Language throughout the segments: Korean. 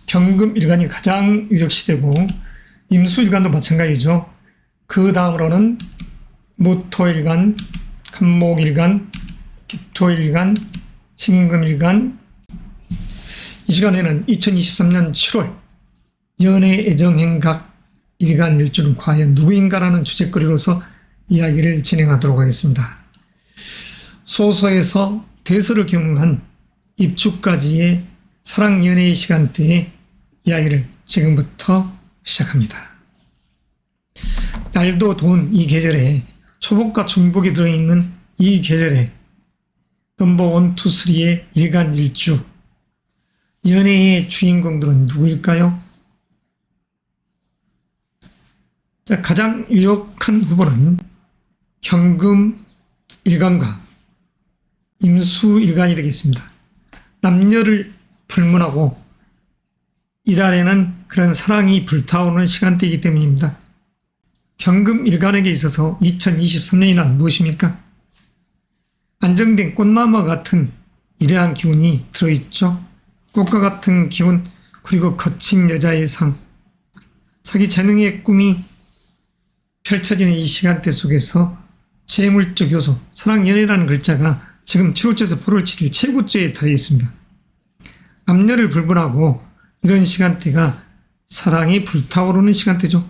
경금일간이 가장 유력시되고 임수일간도 마찬가지죠. 그 다음으로는 무토일간, 간목일간, 기토일간, 신금일간. 이 시간에는 2023년 7월 연애 애정행각 일간일주는 과연 누구인가라는 주제거리로서 이야기를 진행하도록 하겠습니다. 소서에서 대서를 경험한 입추까지의 사랑 연애의 시간대의 이야기를 지금부터 시작합니다. 날도 더운 이 계절에 초복과 중복이 들어있는 이 계절에 넘버 1, 2, 3의 일간일주 연애의 주인공들은 누구일까요? 자, 가장 유력한 후보는 경금일간과 임수일간이 되겠습니다. 남녀를 불문하고 이달에는 그런 사랑이 불타오르는 시간대이기 때문입니다. 경금일간에게 있어서 2023년이란 무엇입니까? 안정된 꽃나무와 같은 이러한 기운이 들어있죠. 꽃과 같은 기운, 그리고 거친 여자의 상, 자기 재능의 꿈이 펼쳐지는 이 시간대 속에서 재물적 요소, 사랑 연애라는 글자가 지금 7월째에서 8월 7일 최고째에 달려있습니다. 남녀를 불문하고 이런 시간대가 사랑이 불타오르는 시간대죠.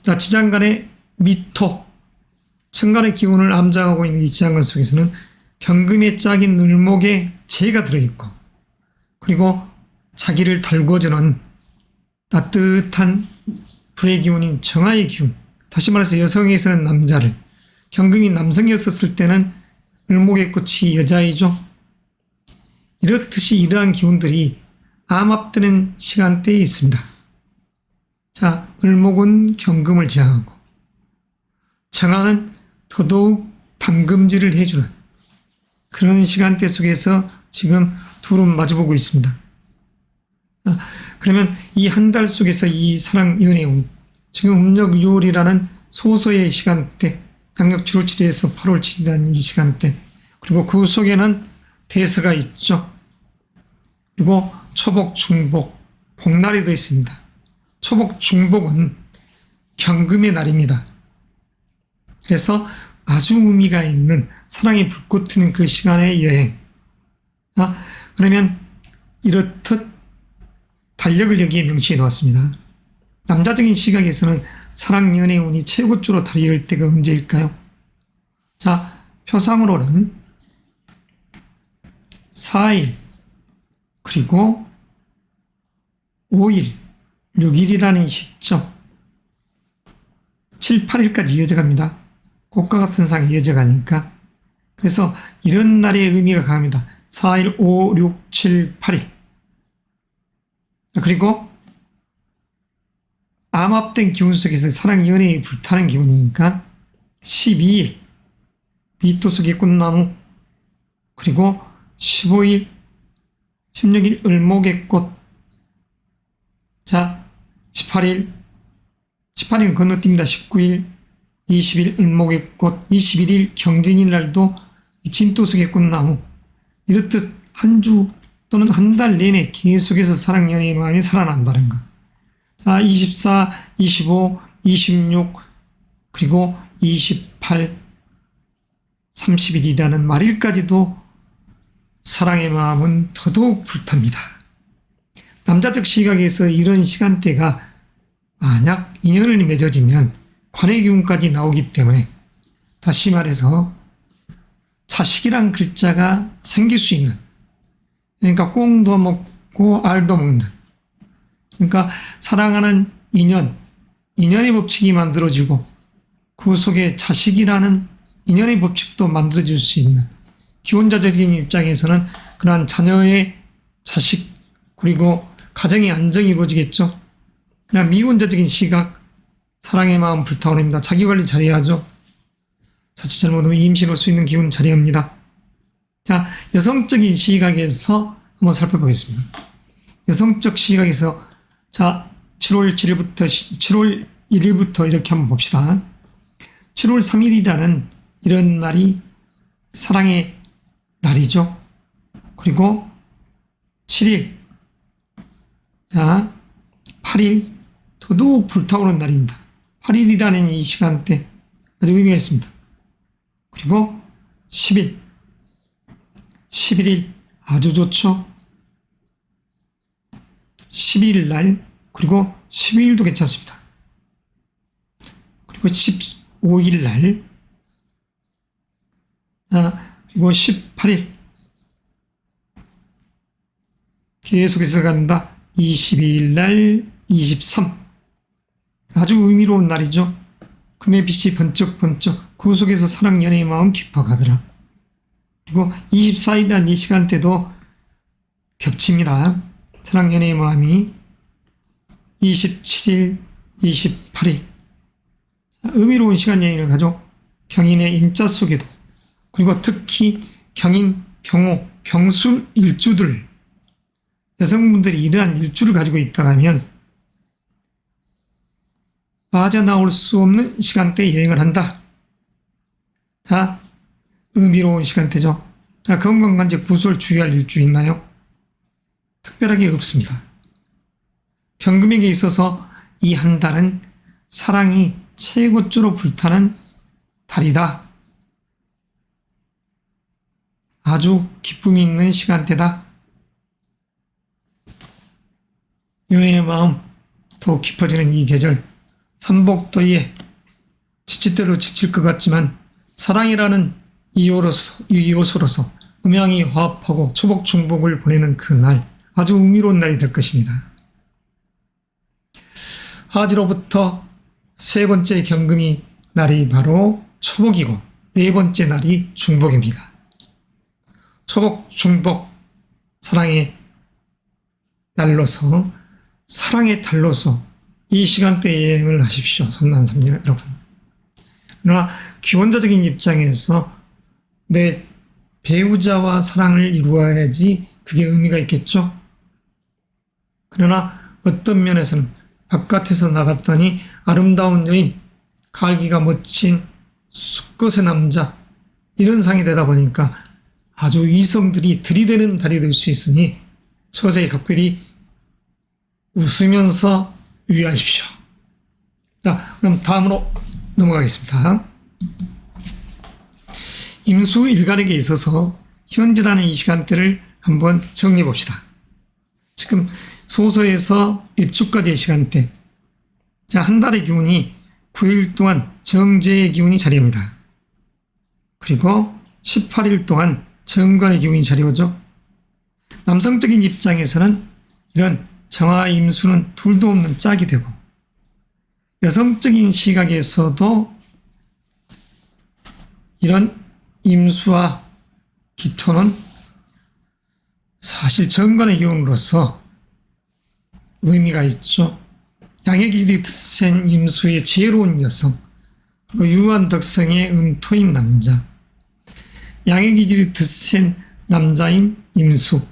자, 지장간의 미토, 천간의 기운을 암장하고 있는 이 지장간 속에서는 경금의 짝인 을목에 재가 들어있고, 그리고 자기를 달궈주는 따뜻한 불의 기운인 정화의 기운, 다시 말해서 여성에서는 남자를, 경금이 남성이었을 때는 을목의 꽃이 여자이죠. 이렇듯이 이러한 기운들이 암합되는 시간대에 있습니다. 자, 을목은 경금을 제하고 정화는 더더욱 담금질을 해주는 그런 시간대 속에서 지금 둘은 마주보고 있습니다. 그러면 이 한 달 속에서 이 사랑 연애운, 지금 음력 6월이라는 소서의 시간대, 양력 7월 7일에서 8월 7일이라는 이 시간대, 그리고 그 속에는 대서가 있죠. 그리고 초복, 중복, 복날이 되어 있습니다. 초복, 중복은 경금의 날입니다. 그래서 아주 의미가 있는 사랑이 불꽃 튀는 그 시간의 여행. 그러면 이렇듯 달력을 여기에 명시해 놓았습니다. 남자적인 시각에서는 사랑 연애 운이 최고조로 달릴 때가 언제일까요? 자, 표상으로는 4일, 그리고 5일, 6일이라는 시점, 7, 8일까지 이어져갑니다. 꽃과 같은 상이 이어져가니까. 그래서 이런 날의 의미가 강합니다. 4일, 5, 6, 7, 8일. 그리고 암합된 기운 속에서 사랑 연애에 불타는 기운이니까 12일, 미토 속의 꽃나무, 그리고 15일, 16일 을목의 꽃. 자, 18일은 건너뜁니다. 19일, 20일 을목의 꽃, 21일 경진일 날도 진토 속의 꽃나무. 이렇듯 한 주 또는 한 달 내내 계속해서 사랑 연애의 마음이 살아난다는 것. 자, 24, 25, 26, 그리고 28, 30일이라는 말일까지도 사랑의 마음은 더더욱 불탑니다. 남자적 시각에서 이런 시간대가 만약 인연을 맺어지면 관의 기운까지 나오기 때문에, 다시 말해서 자식이란 글자가 생길 수 있는, 그러니까 꽁도 먹고 알도 먹는, 그러니까 사랑하는 인연의 법칙이 만들어지고 그 속에 자식이라는 인연의 법칙도 만들어질 수 있는, 기혼자적인 입장에서는 그러한 자녀의 자식, 그리고 가정의 안정이 이루어지겠죠. 그러나 미혼자적인 시각, 사랑의 마음 불타오릅니다. 자기관리 잘해야죠. 자칫 잘못하면 임신 올 수 있는 기운 잘해야 합니다. 자, 여성적인 시각에서 한번 살펴보겠습니다. 여성적 시각에서, 자, 7월 7일부터 7월 1일부터 이렇게 한번 봅시다. 7월 3일이라는 이런 날이 사랑의 날이죠. 그리고 7일, 자, 8일 더더욱 불타오르는 날입니다. 8일이라는 이 시간대 아주 의미가 있습니다. 그리고 10일, 11일 아주 좋죠. 12일 날, 그리고 12일도 괜찮습니다. 그리고 15일 날, 그리고 18일 계속해서 갑니다. 22일 날, 23 아주 의미로운 날이죠. 금의 빛이 번쩍번쩍 그 속에서 사랑 연애의 마음 깊어가더라. 그리고 24일 날 이 시간대도 겹칩니다. 사랑 연애의 마음이 27일, 28일 의미로운 시간 여행을 가죠. 경인의 인자 속에도, 그리고 특히 경인, 경호, 경술 일주들, 여성분들이 이러한 일주를 가지고 있다고 하면 빠져나올 수 없는 시간대에 여행을 한다. 자, 의미로운 시간대죠. 자, 건강관절 구설 주의할 일주 있나요? 특별하게 없습니다. 병금에게 있어서 이 한 달은 사랑이 최고조로 불타는 달이다. 아주 기쁨이 있는 시간대다. 연애의 마음 더욱 깊어지는 이 계절, 삼복더위에 지칠 지칠 것 같지만 사랑이라는 이 요소로서 음양이 화합하고 초복중복을 보내는 그 날, 아주 의미로운 날이 될 것입니다. 하지로부터 세 번째 경금이 날이 바로 초복이고 네 번째 날이 중복입니다. 초복, 중복, 사랑의 날로서, 사랑의 달로서 이 시간대에 여행을 하십시오. 선남선녀 여러분. 그러나 기원자적인 입장에서 내 배우자와 사랑을 이루어야지 그게 의미가 있겠죠. 그러나 어떤 면에서는 바깥에서 나갔더니 아름다운 여인, 갈기가 멋진 수컷의 남자, 이런 상이 되다 보니까 아주 이성들이 들이대는 달이 될 수 있으니 서서히 각별히 웃으면서 유의하십시오. 자, 그럼 다음으로 넘어가겠습니다. 임수일간에게 있어서 현재라는 이 시간대를 한번 정리해 봅시다. 지금 소서에서 입축까지의 시간대, 자, 한 달의 기운이 9일 동안 정제의 기운이 자리합니다. 그리고 18일 동안 정관의 기운이 자리오죠. 남성적인 입장에서는 이런 정화 임수는 둘도 없는 짝이 되고, 여성적인 시각에서도 이런 임수와 기토는 사실 정관의 기운으로서 의미가 있죠. 양의 기질이 드센 임수의 지혜로운 여성, 그리고 유한 덕성의 음토인 남자, 양의 기질이 드센 남자인 임수,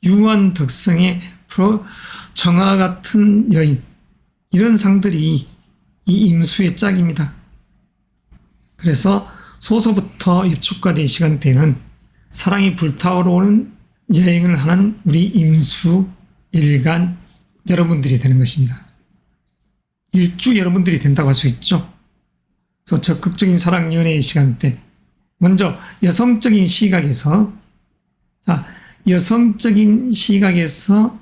유한 덕성의 정화 같은 여인, 이런 상들이 이 임수의 짝입니다. 그래서 소서부터 입축까지의 시간대는 사랑이 불타오르는 여행을 하는 우리 임수, 일간 여러분들이 되는 것입니다. 일주 여러분들이 된다고 할 수 있죠. 그래서 적극적인 사랑 연애의 시간대, 먼저 여성적인 시각에서, 자, 여성적인 시각에서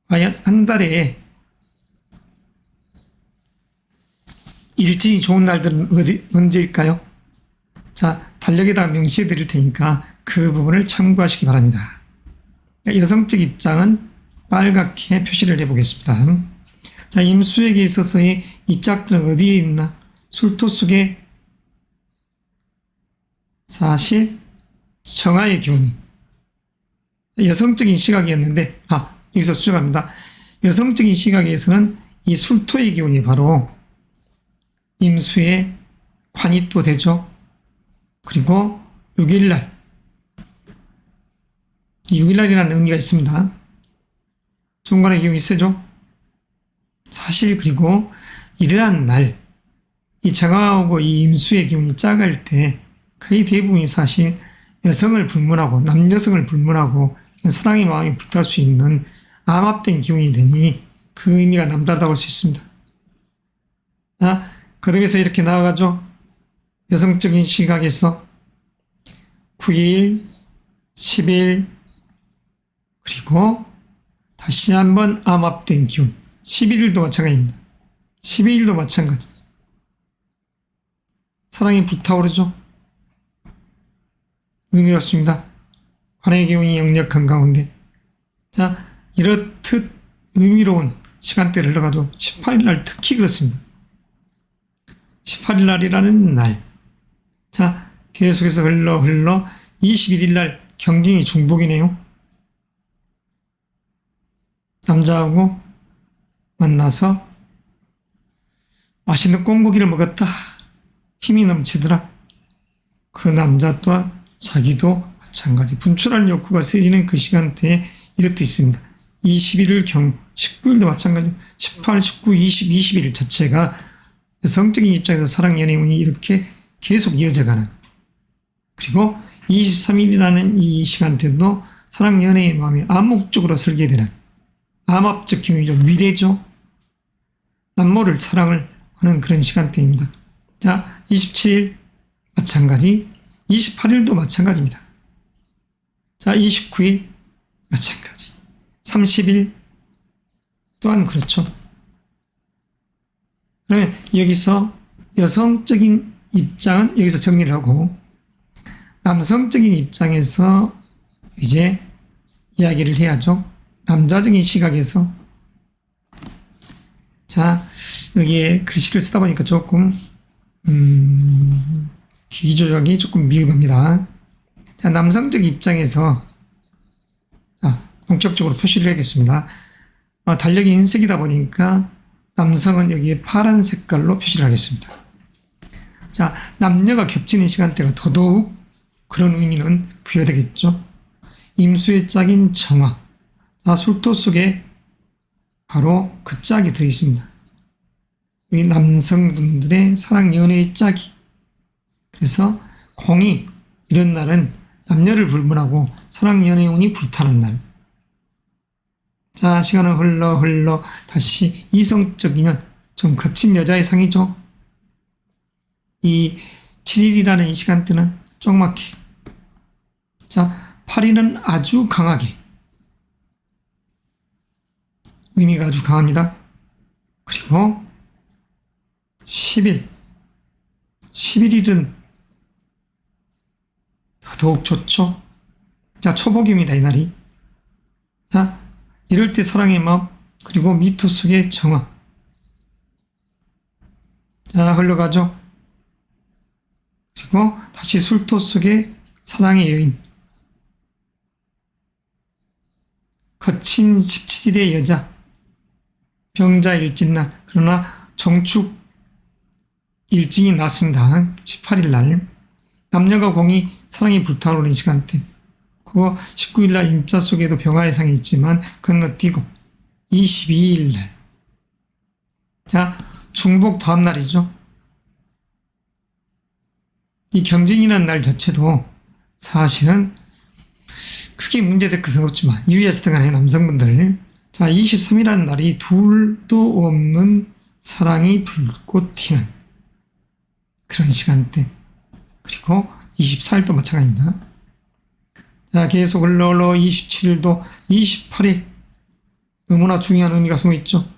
과연 한 달에 일진이 좋은 날들은 언제일까요? 자, 달력에다 명시해 드릴 테니까 그 부분을 참고하시기 바랍니다. 여성적 입장은 빨갛게 표시를 해보겠습니다. 자, 임수에게 있어서의 이 짝들은 어디에 있나? 술토 속에 사실 정화의 기운이, 여성적인 시각이었는데, 여기서 수정합니다. 여성적인 시각에서는 이 술토의 기운이 바로 임수의 관이또 되죠. 그리고 6일날, 이 6일날이라는 의미가 있습니다. 중간의 기운이 세죠. 사실 그리고 이러한 날, 이 정화하고 이 임수의 기운이 짝을 때 거의 대부분이 사실 여성을 불문하고 남여성을 불문하고 사랑의 마음이 불탈 수 있는 암압된 기운이 되니 그 의미가 남다르다고 할 수 있습니다. 거덕에서 이렇게 나와가죠. 여성적인 시각에서 9일, 10일, 그리고 다시 한번 암압된 기운. 11일도 마찬가지입니다. 12일도 마찬가지. 사랑이 불타오르죠. 의미롭습니다. 관의 기운이 역력한 가운데. 자, 이렇듯 의미로운 시간대를 흘러가죠. 18일 날 특히 그렇습니다. 18일 날이라는 날. 자, 계속해서 흘러 21일 날 경진이 중복이네요. 남자하고 만나서 맛있는 꽁고기를 먹었다. 힘이 넘치더라. 그 남자 또한 자기도 마찬가지. 분출할 욕구가 세지는 그 시간대에 이렇듯 있습니다. 21일 경우 19일도 마찬가지로 18, 19, 20, 21일 자체가 성적인 입장에서 사랑 연애운이 이렇게 계속 이어져가는, 그리고 23일이라는 이 시간대도 사랑 연애의 마음이 암묵적으로 설계되는 암압적 기운이죠. 미래죠. 남모를 사랑을 하는 그런 시간대입니다. 자, 27일 마찬가지, 28일도 마찬가지입니다. 자, 29일 마찬가지, 30일 또한 그렇죠. 그러면 여기서 여성적인 입장은 여기서 정리를 하고, 남성적인 입장에서 이제 이야기를 해야죠. 남자적인 시각에서. 자, 여기에 글씨를 쓰다 보니까 조금 기기 조작이 조금 미흡합니다. 자, 남성적 입장에서 자, 본격적으로 표시를 해야겠습니다. 달력이 흰색이다 보니까 남성은 여기에 파란 색깔로 표시를 하겠습니다. 자, 남녀가 겹치는 시간대가 더더욱 그런 의미는 부여되겠죠. 임수의 짝인 정화. 자, 술토 속에 바로 그 짝이 들어있습니다. 우리 남성분들의 사랑 연애의 짝이. 그래서 공이 이런 날은 남녀를 불문하고 사랑 연애의 운이 불타는 날. 자, 시간은 흘러 다시 이성적 인연, 좀 거친 여자의 상이죠. 이 7일이라는 이 시간대는 조그맣게. 자, 8일은 아주 강하게. 의미가 아주 강합니다. 그리고 10일. 11일은 더더욱 좋죠. 자, 초복입니다, 이날이. 자, 이럴 때 사랑의 마음, 그리고 미토 속의 정화. 자, 흘러가죠. 그리고 다시 술토 속의 사랑의 여인. 거친 17일의 여자. 병자 일진날. 그러나 정축 일진이 났습니다. 18일 날. 남녀가 공이 사랑이 불타오르는 시간대. 그거 19일 날 인자 속에도 병화의 상이 있지만 건너뛰고 22일 날. 자, 중복 다음 날이죠. 이 경진이라는 날 자체도 사실은 크게 문제될 것은 없지만 유의했을 간에 남성분들, 자, 23이라는 날이 둘도 없는 사랑이 불꽃 튀는 그런 시간대. 그리고 24일도 마찬가지입니다. 자, 계속 흘러 27일도 28일 너무나 중요한 의미가 숨어 있죠.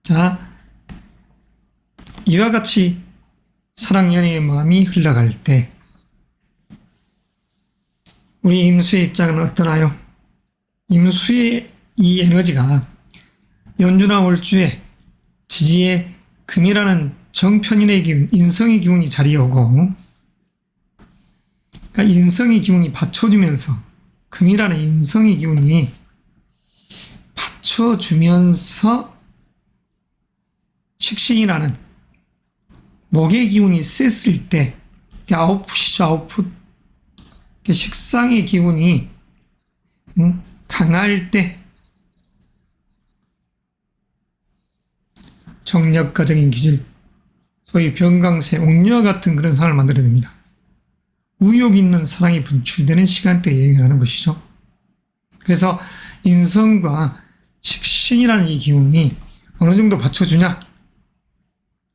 자, 이와 같이 사랑 연애의 마음이 흘러갈 때 우리 임수의 입장은 어떠나요? 임수의 이 에너지가 연주나 월주에 지지의 금이라는 정편인의 기운, 인성의 기운이 자리에 오고, 그러니까 인성의 기운이 받쳐주면서, 금이라는 인성의 기운이 받쳐주면서 식신이라는 목의 기운이 셌을 때, 아웃풋이죠, 아웃풋. 식상의 기운이 강할 때 정력가적인 기질, 소위 병강세, 옥녀와 같은 그런 상을 만들어냅니다. 의욕 있는 사랑이 분출되는 시간대에 여행하는 것이죠. 그래서 인성과 식신이라는 이 기운이 어느 정도 받쳐주냐,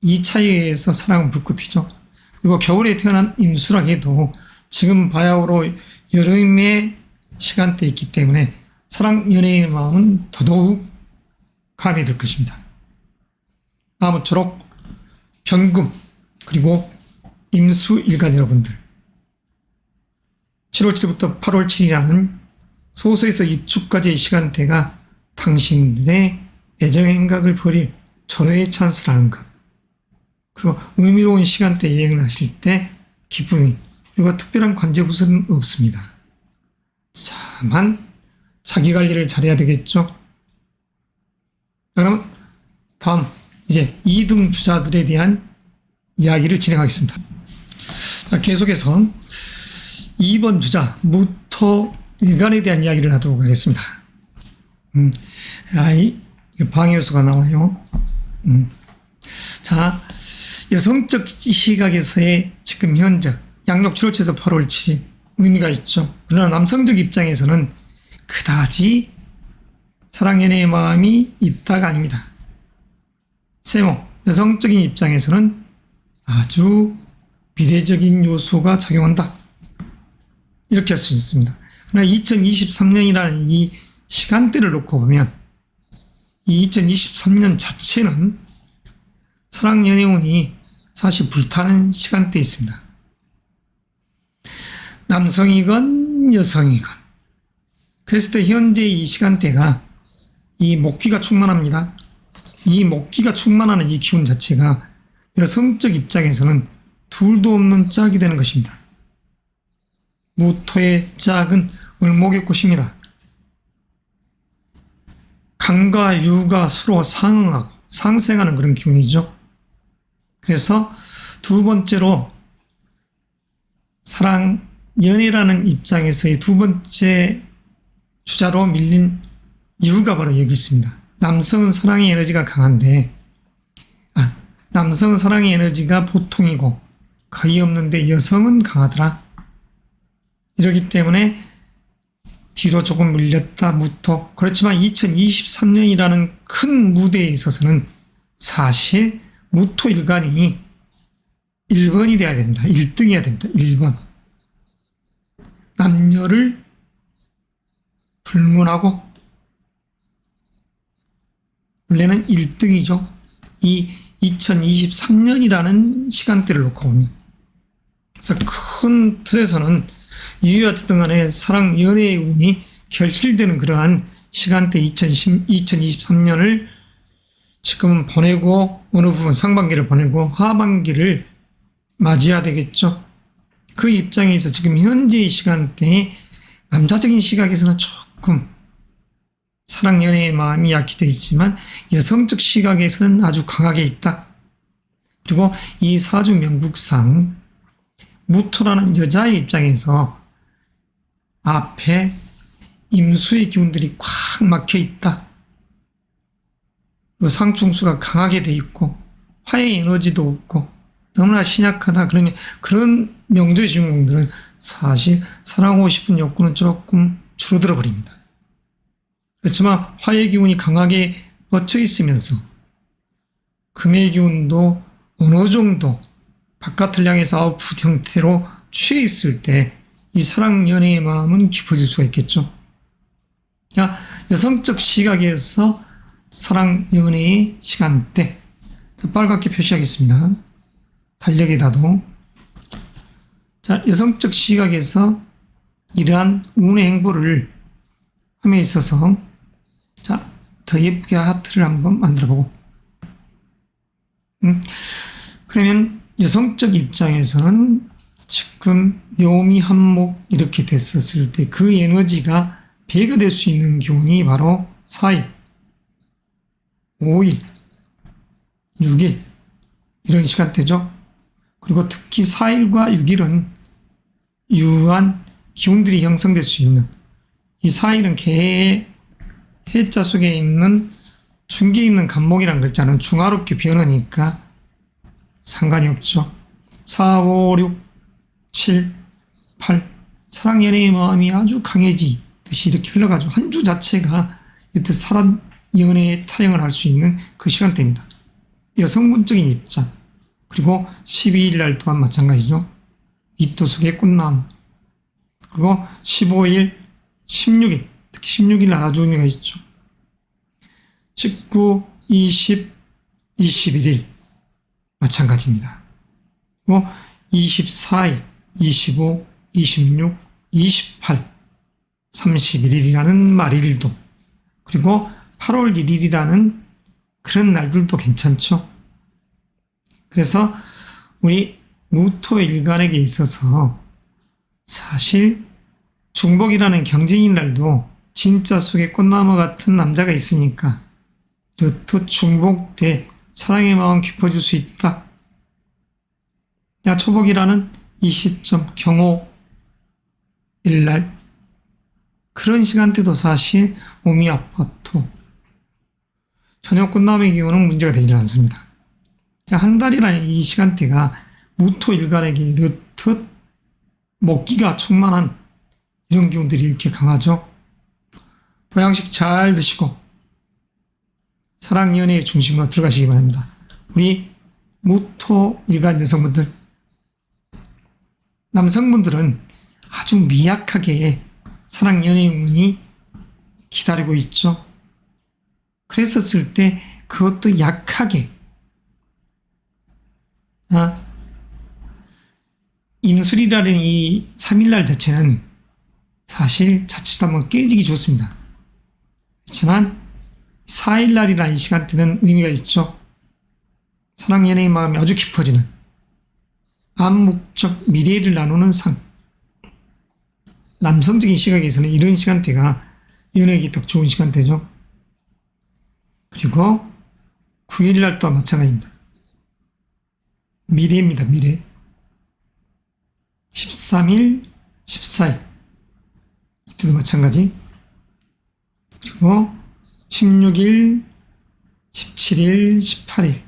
이 차이에서 사랑은 불꽃 튀죠. 그리고 겨울에 태어난 임수락에도 지금 바야흐로 여름의 시간대에 있기 때문에 사랑 연애의 마음은 더더욱 감이 될 것입니다. 아무쪼록 경금 그리고 임수일간 여러분들, 7월 7일부터 8월 7일이라는 소서에서 입축까지의 시간대가 당신들의 애정행각을 벌일 절호의 찬스라는 것, 그리고 의미로운 시간대 여행을 하실 때 기쁨이, 그리고 특별한 관제부서는 없습니다. 다만 자기 관리를 잘해야 되겠죠. 그럼 다음 이제 2등 주자들에 대한 이야기를 진행하겠습니다. 자, 계속해서 2번 주자 무토 일간에 대한 이야기를 하도록 하겠습니다. 방해 요소가 나와요. 자, 여성적 시각에서의 지금 현재 양력 7월 7일에서 8월 7일 의미가 있죠. 그러나 남성적 입장에서는 그다지 사랑 연애의 마음이 있다가 아닙니다. 세모, 여성적인 입장에서는 아주 비례적인 요소가 작용한다, 이렇게 할 수 있습니다. 그러나 2023년이라는 이 시간대를 놓고 보면 이 2023년 자체는 사랑 연애운이 사실 불타는 시간대에 있습니다. 남성이건 여성이건. 그랬을 때 현재 이 시간대가 이 목기가 충만합니다. 이 목기가 충만하는 이 기운 자체가 여성적 입장에서는 둘도 없는 짝이 되는 것입니다. 무토의 짝은 을목의 꽃입니다. 간과 유가 서로 상응하고 상생하는 그런 기운이죠. 그래서 두 번째로 사랑 연애라는 입장에서의 두 번째 주자로 밀린 이유가 바로 여기 있습니다. 남성은 사랑의 에너지가 강한데, 남성은 사랑의 에너지가 보통이고 거의 없는데 여성은 강하더라. 이러기 때문에 뒤로 조금 밀렸다, 무토. 그렇지만 2023년이라는 큰 무대에 있어서는 사실 무토 일간이 1번이 돼야 됩니다. 1등이어야 됩니다. 1번. 남녀를 불문하고, 원래는 1등이죠. 이 2023년이라는 시간대를 놓고 보면. 그래서 큰 틀에서는 이유 어쨌든 간에 사랑 연애의 운이 결실되는 그러한 시간대 2023년을 지금 보내고, 어느 부분 상반기를 보내고 하반기를 맞이해야 되겠죠. 그 입장에서 지금 현재의 시간대에 남자적인 시각에서는 조금 사랑 연애의 마음이 약해져 있지만 여성적 시각에서는 아주 강하게 있다. 그리고 이 사주 명국상 무토라는 여자의 입장에서 앞에 임수의 기운들이 꽉 막혀 있다. 그리고 상충수가 강하게 돼 있고 화의 에너지도 없고 너무나 신약하다. 그러면 그런 명조의 주인공들은 사실 사랑하고 싶은 욕구는 조금 줄어들어 버립니다. 그렇지만 화의 기운이 강하게 뻗쳐 있으면서 금의 기운도 어느 정도 바깥을 향해서 아웃풋 형태로 취해 있을 때 이 사랑 연애의 마음은 깊어질 수가 있겠죠. 여성적 시각에서 사랑 연애의 시간대, 빨갛게 표시하겠습니다. 달력에다도. 자, 여성적 시각에서 이러한 운의 행보를 함에 있어서, 자, 더 예쁘게 하트를 한번 만들어보고. 그러면 여성적 입장에서는 지금 묘미 한목 이렇게 됐었을 때 그 에너지가 배가 될 수 있는 기운이 바로 4일, 5일, 6일 이런 시간대죠. 그리고 특히 4일과 6일은 유한 기운들이 형성될 수 있는, 이 4일은 개의 해자 속에 있는 중기에 있는 간목이라는 글자는 중화롭게 변하니까 상관이 없죠. 4, 5, 6, 7, 8 사랑 연애의 마음이 아주 강해지기 것이 이렇게 흘러가죠. 한 주 자체가 이때 사람 연애에 타령을 할 수 있는 그 시간대입니다. 여성분적인 입장, 그리고 12일 날 또한 마찬가지죠. 밑도 속의 꽃나무, 그리고 15일, 16일, 특히 16일 아주 의미가 있죠. 19, 20, 21일 마찬가지입니다. 그리고 24일, 25, 26, 28, 31일이라는 말일도, 그리고 8월 1일이라는 그런 날들도 괜찮죠. 그래서 우리 무토일간에게 있어서 사실 중복이라는 경쟁인 날도 진짜 속에 꽃나무 같은 남자가 있으니까 르트 중복돼 사랑의 마음 깊어질 수 있다. 야초복이라는 이 시점 경호일날 그런 시간대도 사실 몸이 아파도 저녁 꽃나무의 기운은 문제가 되지는 않습니다. 한 달이라는 이 시간대가 무토일간에게 이렇듯 먹기가 충만한 이런 기운들이 이렇게 강하죠. 보양식 잘 드시고 사랑 연애의 중심으로 들어가시기 바랍니다. 우리 무토일간 여성분들, 남성분들은 아주 미약하게 사랑 연애의 운이 기다리고 있죠. 그랬었을 때 그것도 약하게 임술이라는 이 3일날 자체는 사실 자칫 한번 깨지기 좋습니다. 그렇지만 4일날이라는 이 시간대는 의미가 있죠. 사랑 연애의 마음이 아주 깊어지는 암묵적 미래를 나누는 상, 남성적인 시각에서는 이런 시간대가 연애에게 딱 좋은 시간대죠. 그리고 9일날 또한 마찬가지입니다. 미래입니다. 미래. 13일, 14일 이때도 마찬가지. 그리고 16일, 17일, 18일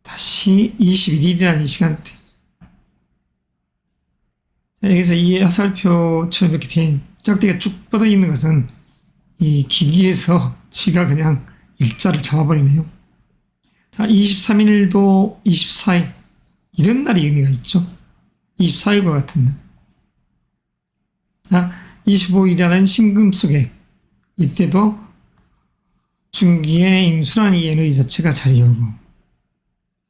다시 21일이라는 이 시간대. 여기서 이 화살표처럼 이렇게 된 짝대기가 쭉 뻗어 있는 것은 이 기기에서 지가 그냥 일자를 잡아버리네요. 자, 23일도 24일 이런 날이 의미가 있죠. 24일과 같은 날. 자, 25일이라는 신금 속에 이때도 중기의 임수라는 이 에너지 자체가 자리하고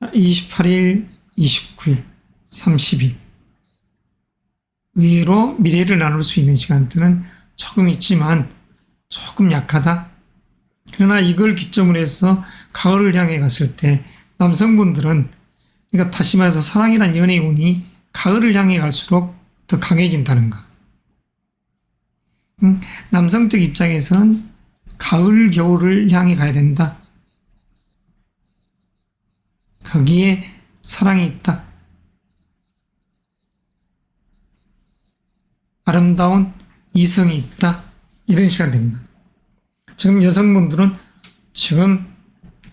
28일, 29일, 30일 의외로 미래를 나눌 수 있는 시간대는 조금 있지만 조금 약하다. 그러나 이걸 기점으로 해서 가을을 향해 갔을 때 남성분들은, 그러니까 다시 말해서 사랑이란 연애의 운이 가을을 향해 갈수록 더 강해진다는 거. 남성적 입장에서는 가을, 겨울을 향해 가야 된다. 거기에 사랑이 있다. 아름다운 이성이 있다. 이런 시간 됩니다. 지금 여성분들은 지금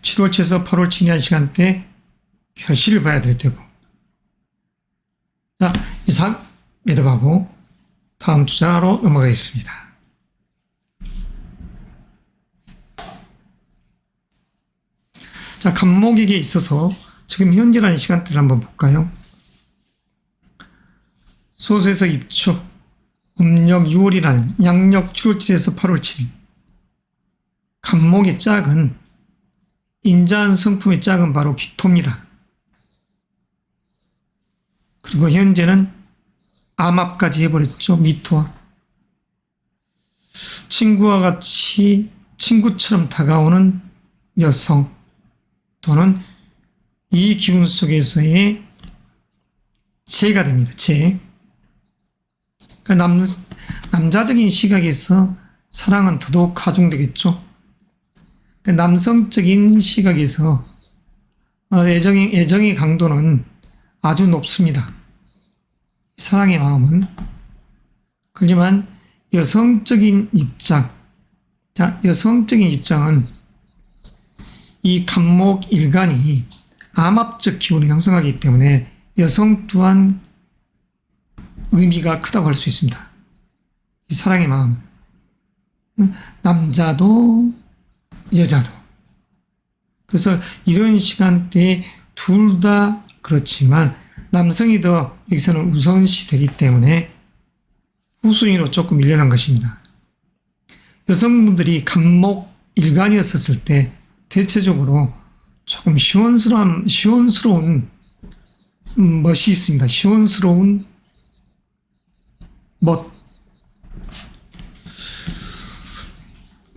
7월 초에서 8월 지난 시간대에 결실을 봐야 될 때고. 자, 이상 매듭하고 다음 주자로 넘어가겠습니다. 자, 간목에게 있어서 지금 현재라는 시간대를 한번 볼까요? 소수에서 입초, 음력 6월이라는 양력 7월 7일에서 8월 7일. 간목의 짝은 인자한 성품의 짝은 바로 기토입니다. 그리고 현재는 암합까지 해버렸죠. 미토와. 친구와 같이 친구처럼 다가오는 여성 또는 이 기운 속에서의 재가 됩니다. 재. 그러니까 남자적인 시각에서 사랑은 더더욱 가중되겠죠. 그러니까 남성적인 시각에서 애정의 강도는 아주 높습니다. 사랑의 마음은. 그렇지만 여성적인 입장, 자, 여성적인 입장은 이 간목 일간이 암합적 기운을 형성하기 때문에 여성 또한 의미가 크다고 할 수 있습니다. 이 사랑의 마음. 남자도 여자도. 그래서 이런 시간대에 둘 다 그렇지만 남성이 더 여기서는 우선시 되기 때문에 후순위로 조금 밀려난 것입니다. 여성분들이 간목 일간이었을 때 대체적으로 조금 시원스러운 멋이 있습니다. 시원스러운 멋.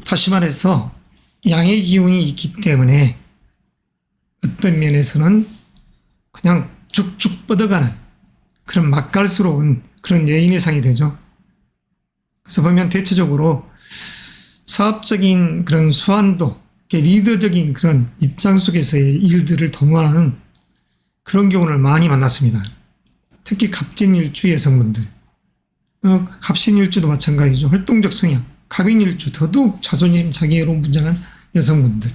다시 말해서 양의 기운이 있기 때문에 어떤 면에서는 그냥 쭉쭉 뻗어가는 그런 맛깔스러운 그런 여인의 상이 되죠. 그래서 보면 대체적으로 사업적인 그런 수완도, 리더적인 그런 입장 속에서의 일들을 도모하는 그런 경우를 많이 만났습니다. 특히 갑진일주 여성분들. 갑신일주도 마찬가지죠. 활동적 성향. 갑인일주 더더욱 자존심, 자기애로 무장한 여성분들.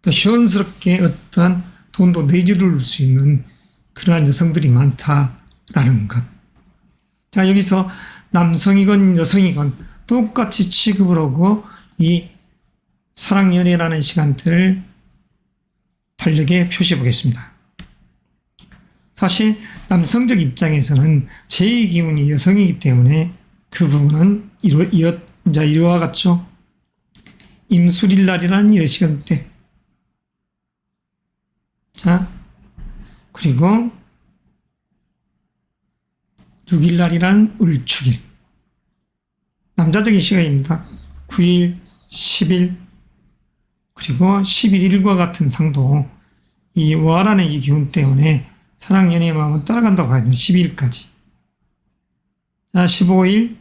그러니까 시원스럽게 어떠한 돈도 내지를 수 있는 그러한 여성들이 많다라는 것. 자, 여기서 남성이건 여성이건 똑같이 취급을 하고 이 사랑연애라는 시간대를 달력에 표시해 보겠습니다. 사실 남성적 입장에서는 제2 기운이 여성이기 때문에 그 부분은 이와 같죠. 임술일날이라는 이 시간대. 자, 그리고 6일날이라는 을축일. 남자적인 시간입니다. 9일, 10일, 그리고 11일과 같은 상도 이 월하는 이 기운 때문에 사랑, 연애의 마음은 따라간다고 봐야 돼요. 12일까지. 자, 15일,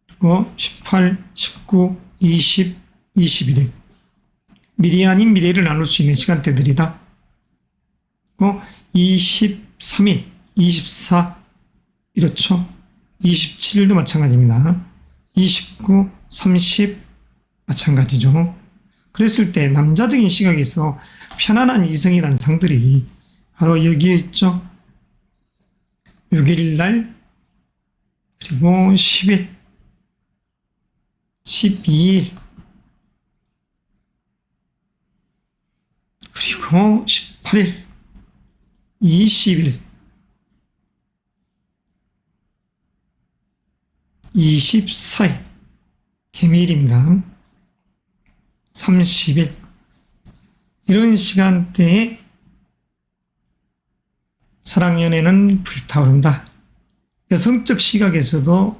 그리고 18, 19, 20, 21일. 미래 아닌 미래를 나눌 수 있는 시간대들이다. 그리고 23일, 24, 이렇죠. 27일도 마찬가지입니다. 29, 30, 마찬가지죠. 그랬을 때 남자적인 시각에서 편안한 이성이라는 상들이 바로 여기에 있죠. 6일날, 그리고 10일, 12일, 그리고 18일, 20일, 24일, 개미일입니다. 30일. 이런 시간대에 사랑연애는 불타오른다. 여성적 시각에서도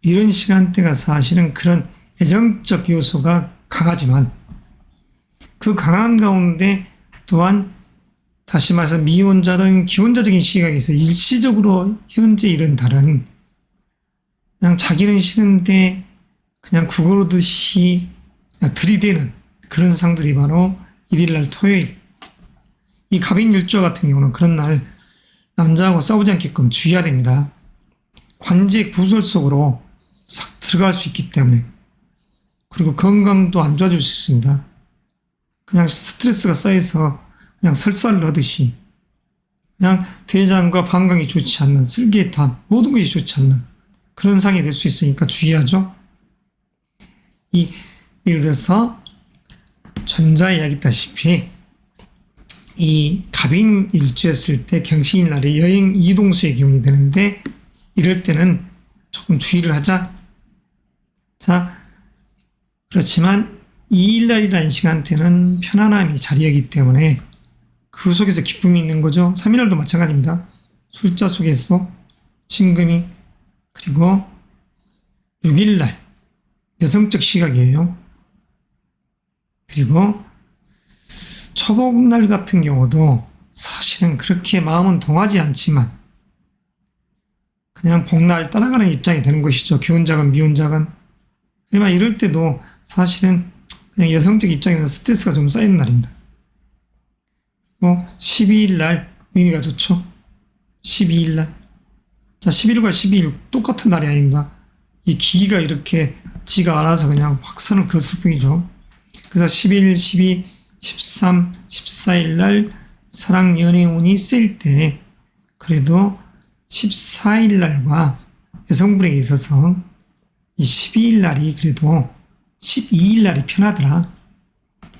이런 시간대가 사실은 그런 애정적 요소가 강하지만 그 강한 가운데 또한 다시 말해서 미혼자든 기혼자적인 시각에서 일시적으로 현재 이런 다른 그냥 자기는 싫은데 그냥 구거르듯이 들이대는 그런 상들이 바로 1일날 토요일. 이 갑인일조 같은 경우는 그런 날 남자하고 싸우지 않게끔 주의해야 됩니다. 관제 구설 속으로 싹 들어갈 수 있기 때문에. 그리고 건강도 안 좋아질 수 있습니다. 그냥 스트레스가 쌓여서 그냥 설사를 하듯이 그냥 대장과 방광이 좋지 않는 쓸개탄 모든 것이 좋지 않는 그런 상이 될 수 있으니까 주의하죠. 예를 들어서 전자에 이야기했다시피 이 갑인 일주였을 때 경신일 날에 여행 이동수의 기운이 되는데 이럴 때는 조금 주의를 하자. 자, 그렇지만 2일날이라는 시간대는 편안함이 자리하기 때문에 그 속에서 기쁨이 있는 거죠. 3일날도 마찬가지입니다. 숫자 속에서 신금이 그리고 6일날 여성적 시각이에요. 그리고 초복날 같은 경우도 사실은 그렇게 마음은 동하지 않지만 그냥 복날 따라가는 입장이 되는 것이죠. 기혼자건 미혼자건. 하지만 이럴 때도 사실은 그냥 여성적 입장에서 스트레스가 좀 쌓이는 날입니다. 12일날 의미가 좋죠. 12일날. 자, 11일과 12일 똑같은 날이 아닙니다. 이 기가 이렇게 지가 알아서 그냥 확 그었을 뿐이죠. 그래서 11, 12, 13, 14일 날 사랑 연애운이 셀 때 그래도 14일 날과 여성분에게 있어서 이 12일 날이 그래도 12일 날이 편하더라.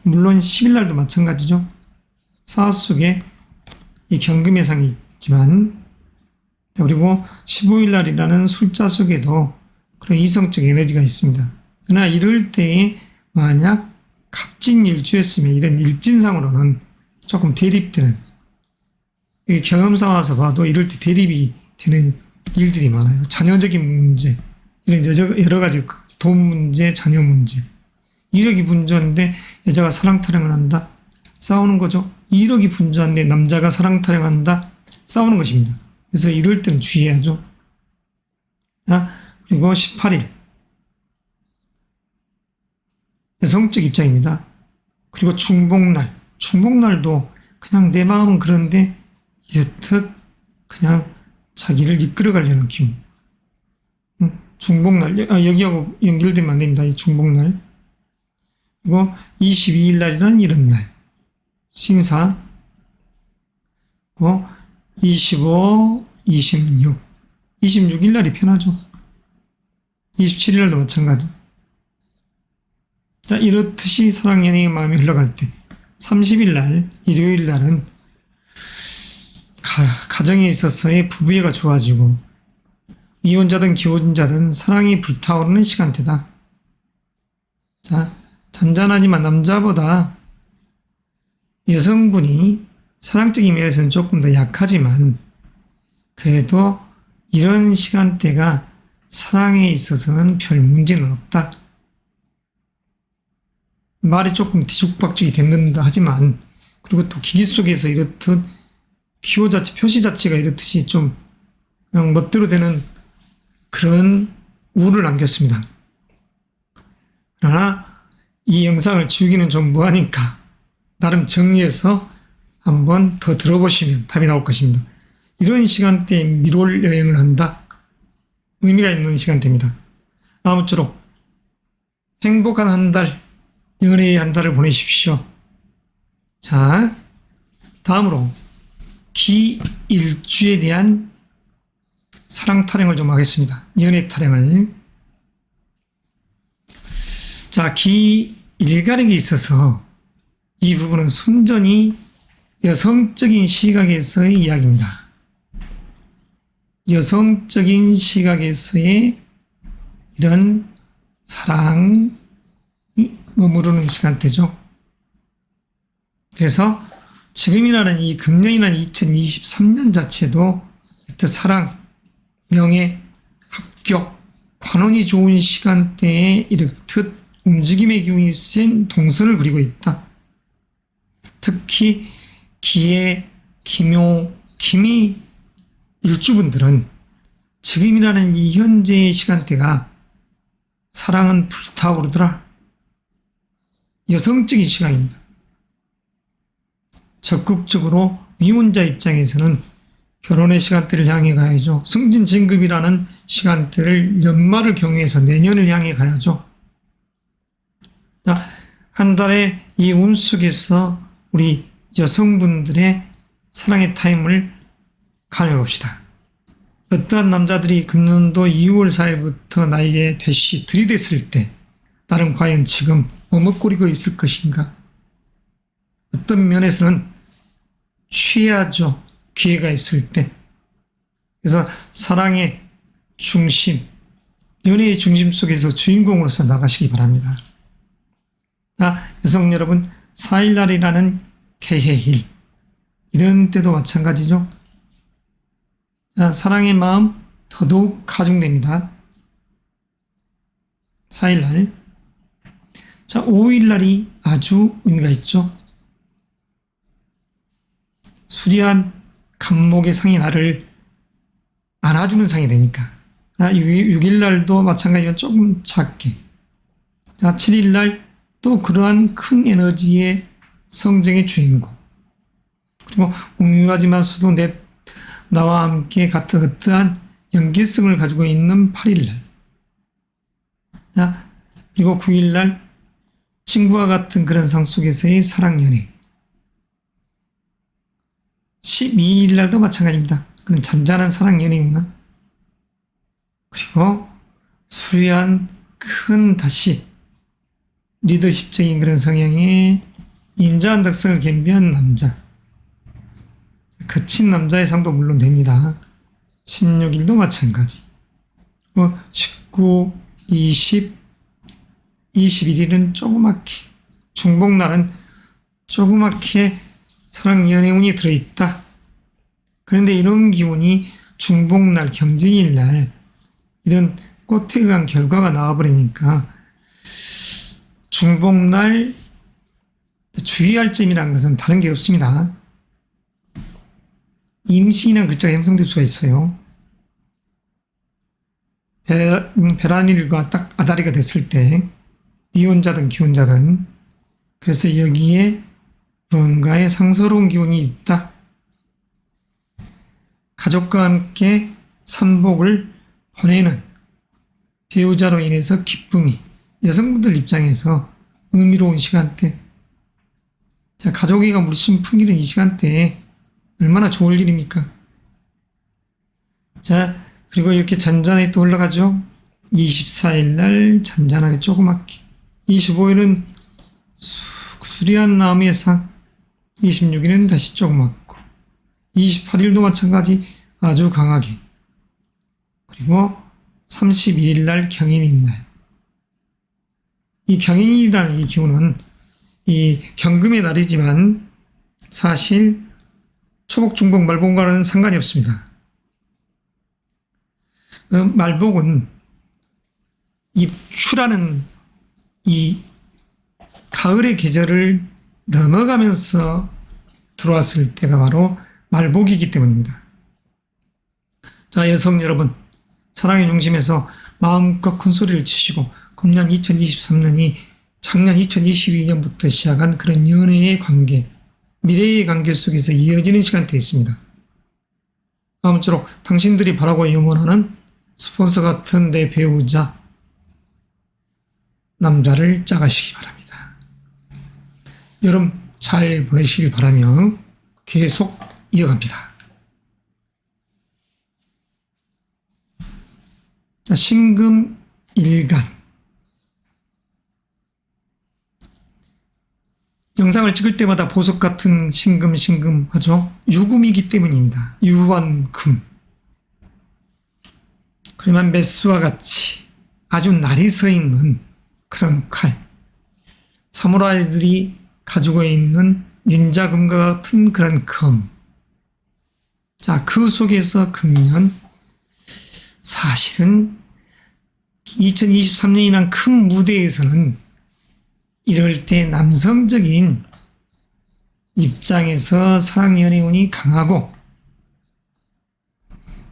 물론 10일 날도 마찬가지죠. 사화 속에 이 경금해상이 있지만, 그리고 15일 날이라는 숫자 속에도 그런 이성적 에너지가 있습니다. 그러나 이럴 때에 만약 갑진일주였으면 이런 일진상으로는 조금 대립되는, 경험상 와서 봐도 이럴 때 대립이 되는 일들이 많아요. 자녀적인 문제, 이런 여러 가지 돈 문제, 자녀 문제. 1억이 분주한데 여자가 사랑 타령을 한다. 싸우는 거죠. 1억이 분주한데 남자가 사랑 타령한다. 싸우는 것입니다. 그래서 이럴 때는 주의해야죠. 그리고 18일. 여성적 입장입니다. 그리고 중복날. 중복날도 그냥 내 마음은 그런데 이렇듯 그냥 자기를 이끌어가려는 기운. 중복날. 여기하고 연결되면 안 됩니다. 이 중복날. 그리고 22일 날이라는 이런 날. 신사. 그리고 25, 26. 26일 날이 편하죠. 27일 날도 마찬가지. 자, 이렇듯이 사랑 연애의 마음이 흘러갈 때 30일 날, 일요일 날은 가정에 있어서의 부부애가 좋아지고 이혼자든 기혼자든 사랑이 불타오르는 시간대다. 자, 잔잔하지만 남자보다 여성분이 사랑적인 면에서는 조금 더 약하지만 그래도 이런 시간대가 사랑에 있어서는 별 문제는 없다. 말이 조금 뒤죽박죽이 됐는다 하지만, 그리고 또 기기 속에서 이렇듯 기호 자체, 표시 자체가 이렇듯이 좀 그냥 멋대로 되는 그런 우를 남겼습니다. 그러나 이 영상을 지우기는 좀 무하니까 나름 정리해서 한번 더 들어보시면 답이 나올 것입니다. 이런 시간대에 미롤 여행을 한다. 의미가 있는 시간대입니다. 아무쪼록 행복한 한 달, 연애의 한 달을 보내십시오. 자, 다음으로 기일주에 대한 사랑 타령을 좀 하겠습니다. 연애 타령을. 자, 기일간에게 있어서 이 부분은 순전히 여성적인 시각에서의 이야기입니다. 여성적인 시각에서의 이런 사랑이 머무르는 시간대죠. 그래서 지금이라는 이 금년이라는 2023년 자체도 사랑, 명예, 합격, 관운이 좋은 시간대에 이렇듯 움직임의 기운이 센 동선을 그리고 있다. 특히 기의, 기묘, 기미 일주분들은 지금이라는 이 현재의 시간대가 사랑은 불타오르더라. 여성적인 시간입니다. 적극적으로 미혼자 입장에서는 결혼의 시간대를 향해 가야죠. 승진진급이라는 시간대를 연말을 경유해서 내년을 향해 가야죠. 자, 한 달의 이 운 속에서 우리 여성분들의 사랑의 타임을 가려봅시다. 어떠한 남자들이 금년도 2월 4일부터 나에게 대시 들이댔을 때 나는 과연 지금 머뭇거리고 있을 것인가? 어떤 면에서는 취해야죠. 기회가 있을 때. 그래서 사랑의 중심, 연애의 중심 속에서 주인공으로서 나가시기 바랍니다. 자, 여성 여러분, 4일날이라는 개해일, 이런 때도 마찬가지죠. 자, 사랑의 마음 더더욱 가중됩니다. 4일날. 자, 5일날이 아주 의미가 있죠. 수려한 감목의 상이 나를 안아주는 상이 되니까. 자, 6일날도 마찬가지로 조금 작게. 자, 7일날 또 그러한 큰 에너지의 성정의 주인공. 그리고 우유하지만서도 나와 함께 같은 어떠한 연계성을 가지고 있는 8일날. 자, 그리고 9일날 친구와 같은 그런 상 속에서의 사랑연애. 12일날도 마찬가지입니다. 그런 잠잠한 사랑연애구나. 그리고 수려한 큰 다시 리더십적인 그런 성향의 인자한 덕성을 겸비한 남자. 거친 남자의 상도 물론 됩니다. 16일도 마찬가지. 19, 20, 21일은 조그맣게, 중복날은 조그맣게 사랑 연애운이 들어있다. 그런데 이런 기운이 중복날, 경진일날 이런 꽃에 의한 결과가 나와버리니까 중복날 주의할 점이라는 것은 다른 게 없습니다. 임신이라는 글자가 형성될 수가 있어요. 배란일과 딱 아다리가 됐을 때 미혼자든 기혼자든 그래서 여기에 뭔가의 상서로운 기운이 있다. 가족과 함께 산복을 보내는 배우자로 인해서 기쁨이 여성분들 입장에서 의미로운 시간대. 자, 가족이가 물씬 풍기는 이 시간대에 얼마나 좋을 일입니까? 자, 그리고 이렇게 잔잔하게 또 올라가죠. 24일 날 잔잔하게 조그맣게. 25일은 수려한 나무의 상. 26일은 다시 조그맣고. 28일도 마찬가지 아주 강하게. 그리고 31일 날 경인인 날. 이 경인이라는 이 기운은 이 경금의 날이지만 사실 초복, 중복, 말복과는 상관이 없습니다. 말복은 입추라는 이 가을의 계절을 넘어가면서 들어왔을 때가 바로 말복이기 때문입니다. 자, 여성 여러분, 사랑의 중심에서 마음껏 큰 소리를 치시고 금년 2023년이 작년 2022년부터 시작한 그런 연애의 관계, 미래의 관계 속에서 이어지는 시간대에 있습니다. 아무쪼록 당신들이 바라고 염원하는 스폰서 같은 내 배우자, 남자를 짝하시기 바랍니다. 여름 잘 보내시길 바라며 계속 이어갑니다. 자, 신금 일간. 영상을 찍을 때마다 보석 같은 신금 하죠. 유금이기 때문입니다. 유한금. 그러면 메스와 같이 아주 날이 서 있는 그런 칼. 사무라이들이 가지고 있는 닌자금과 같은 그런 검. 자, 그 속에서 금년 사실은 2023년이란 큰 무대에서는 이럴 때 남성적인 입장에서 사랑 연애운이 강하고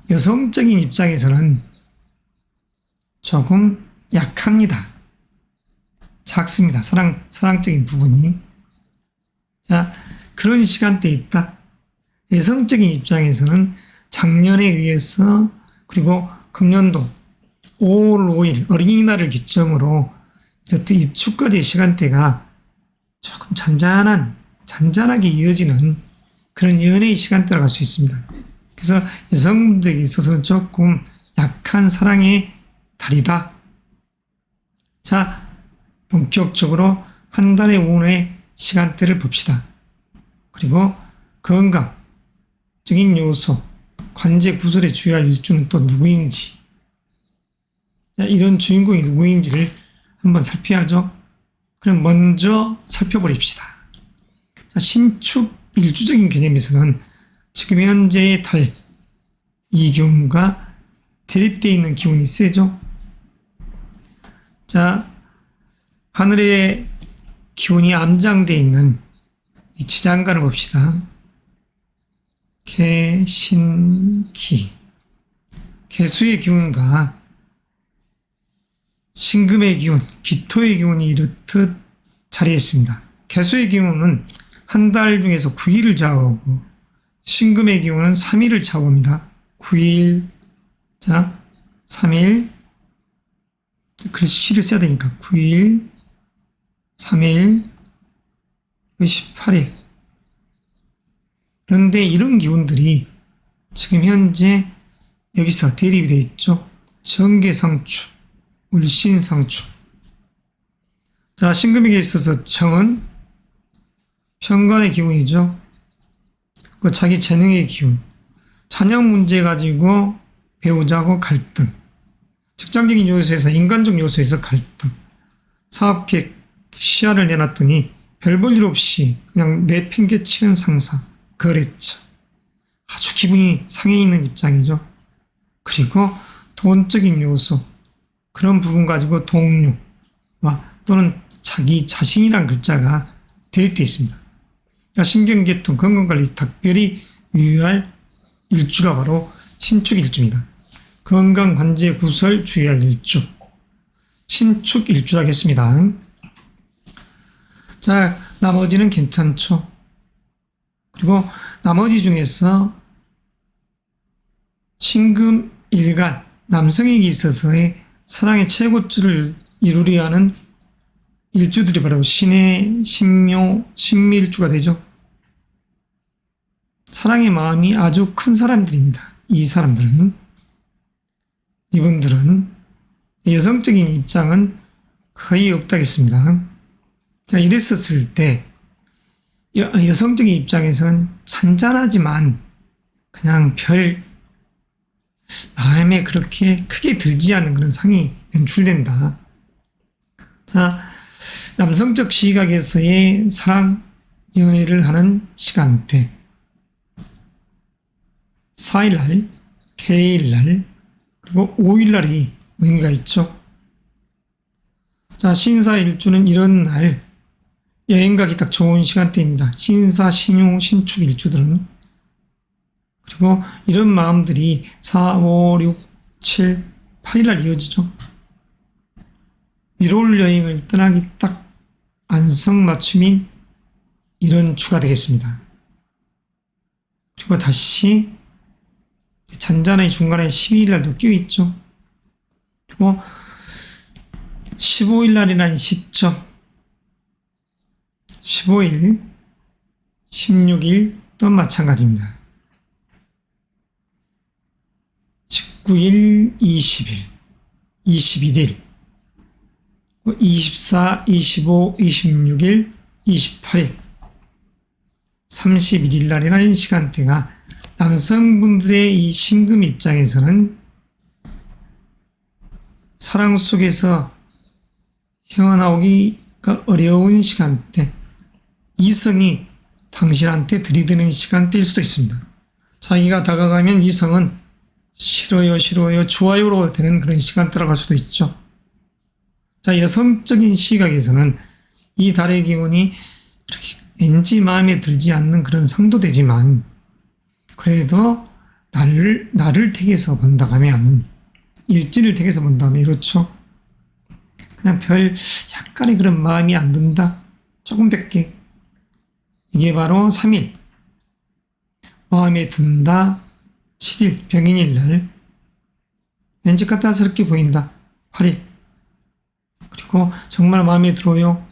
여성적인 입장에서는 조금 약합니다. 작습니다. 사랑적인 부분이. 자, 그런 시간대에 있다. 여성적인 입장에서는 작년에 의해서 그리고 금년도 5월 5일 어린이날을 기점으로 이렇듯 입추까지의 시간대가 조금 잔잔하게 이어지는 그런 연애의 시간대라고 할 수 있습니다. 그래서 여성분들에게 있어서는 조금 약한 사랑의 달이다. 자, 본격적으로 한 달의 운의 시간대를 봅시다. 그리고 건강적인 요소, 관제 구설에 주의할 일주는 또 누구인지, 자, 이런 주인공이 누구인지를 한번 살펴야죠. 그럼 먼저 살펴보립시다. 자, 신축 일주적인 개념에서는 지금 현재의 달, 이 기운과 대립되어 있는 기운이 세죠. 자, 하늘의 기운이 암장되어 있는 이 지장간을 봅시다. 개신기. 개수의 기운과 신금의 기운, 기토의 기운이 이렇듯 자리했습니다. 개수의 기운은 한 달 중에서 9일을 좌우하고 신금의 기운은 3일을 좌우합니다. 9일, 자, 3일, 글씨를 써야 되니까 9일, 3일, 18일. 그런데 이런 기운들이 지금 현재 여기서 대립이 되어 있죠. 정계상축. 울신상추. 자, 신금에게 있어서 청은 편관의 기운이죠. 그 자기 재능의 기운. 자녀 문제 가지고 배우자하고 갈등. 직장적인 요소에서 인간적 요소에서 갈등. 사업계획 시야를 내놨더니 별 볼 일 없이 그냥 내팽개치는 상사. 거래처. 아주 기분이 상해 있는 입장이죠. 그리고 돈적인 요소. 그런 부분 가지고 동료와 또는 자기 자신이란 글자가 대입되어 있습니다. 신경계통 건강관리 특별히 유의할 일주가 바로 신축일주입니다. 건강관제 구설 주의할 일주. 신축일주라고 했습니다. 자, 나머지는 괜찮죠. 그리고 나머지 중에서 신금일간, 남성에게 있어서의 사랑의 최고줄을 이루려 하는 일주들이 바로 신의, 신묘, 신미일주가 되죠. 사랑의 마음이 아주 큰 사람들입니다. 이 사람들은. 이분들은 여성적인 입장은 거의 없다겠습니다. 자, 이랬었을 때 여성적인 입장에서는 잔잔하지만 그냥 별 마음에 그렇게 크게 들지 않는 그런 상이 연출된다. 자, 남성적 시각에서의 사랑, 연애를 하는 시간대. 4일날, 개일날, 그리고 5일날이 의미가 있죠. 자, 신사일주는 이런 날 여행 가기 딱 좋은 시간대입니다. 신사, 신유, 신축 일주들은. 그리고 이런 마음들이 4, 5, 6, 7, 8일날 이어지죠. 미롤 여행을 떠나기 딱 안성맞춤인 이런 주가 되겠습니다. 그리고 다시 잔잔의 중간에 12일날도 끼어있죠. 그리고 15일날이라는 시점, 15일, 16일 또 마찬가지입니다. 19일, 20일, 21일, 24, 25, 26일, 28일, 31일 날이라는 시간대가 남성분들의 이 신금 입장에서는 사랑 속에서 헤어나오기가 어려운 시간대, 이성이 당신한테 들이대는 시간대일 수도 있습니다. 자기가 다가가면 이성은 싫어요, 싫어요, 좋아요로 되는 그런 시간대라고 할 수도 있죠. 자, 여성적인 시각에서는 이 달의 기운이 그렇게 왠지 마음에 들지 않는 그런 상도되지만 그래도 나를 택해서 본다 하면 일진을 택해서 본다 하면 이렇죠. 그냥 별 약간의 그런 마음이 안 든다. 조금밖에. 이게 바로 3일. 마음에 든다. 7일 병인일날. 왠지 까탈스럽게 보인다. 8일. 그리고 정말 마음에 들어요.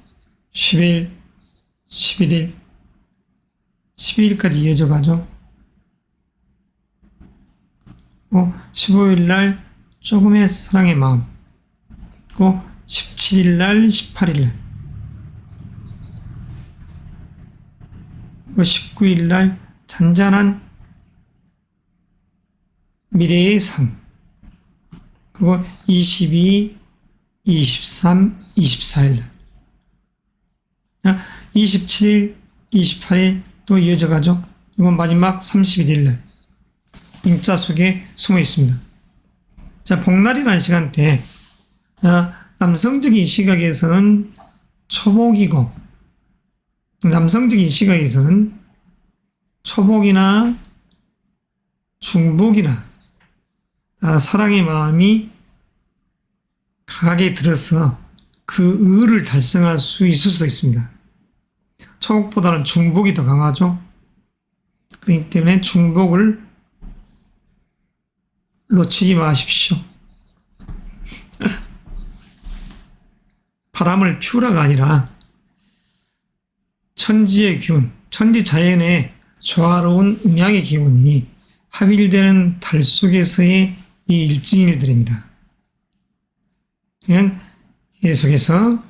10일, 11일, 12일까지 이어져 가죠. 15일날 조금의 사랑의 마음. 17일날, 18일날. 19일날 잔잔한 미래의 상. 그리고 22, 23, 24일날. 27일, 28일 또 이어져 가죠. 이건 마지막 31일날. 인자 속에 숨어 있습니다. 자, 복날이라는 시간대. 자, 남성적인 시각에서는 초복이고, 남성적인 시각에서는 초복이나 중복이나 사랑의 마음이 강하게 들어서 그 의를 달성할 수 있을 수도 있습니다. 초복보다는 중복이 더 강하죠. 그렇기 때문에 중복을 놓치지 마십시오. 바람을 피우라가 아니라 천지의 기운, 천지자연의 조화로운 음양의 기운이 합일되는 달 속에서의 이 일진일들입니다. 그러면 계속해서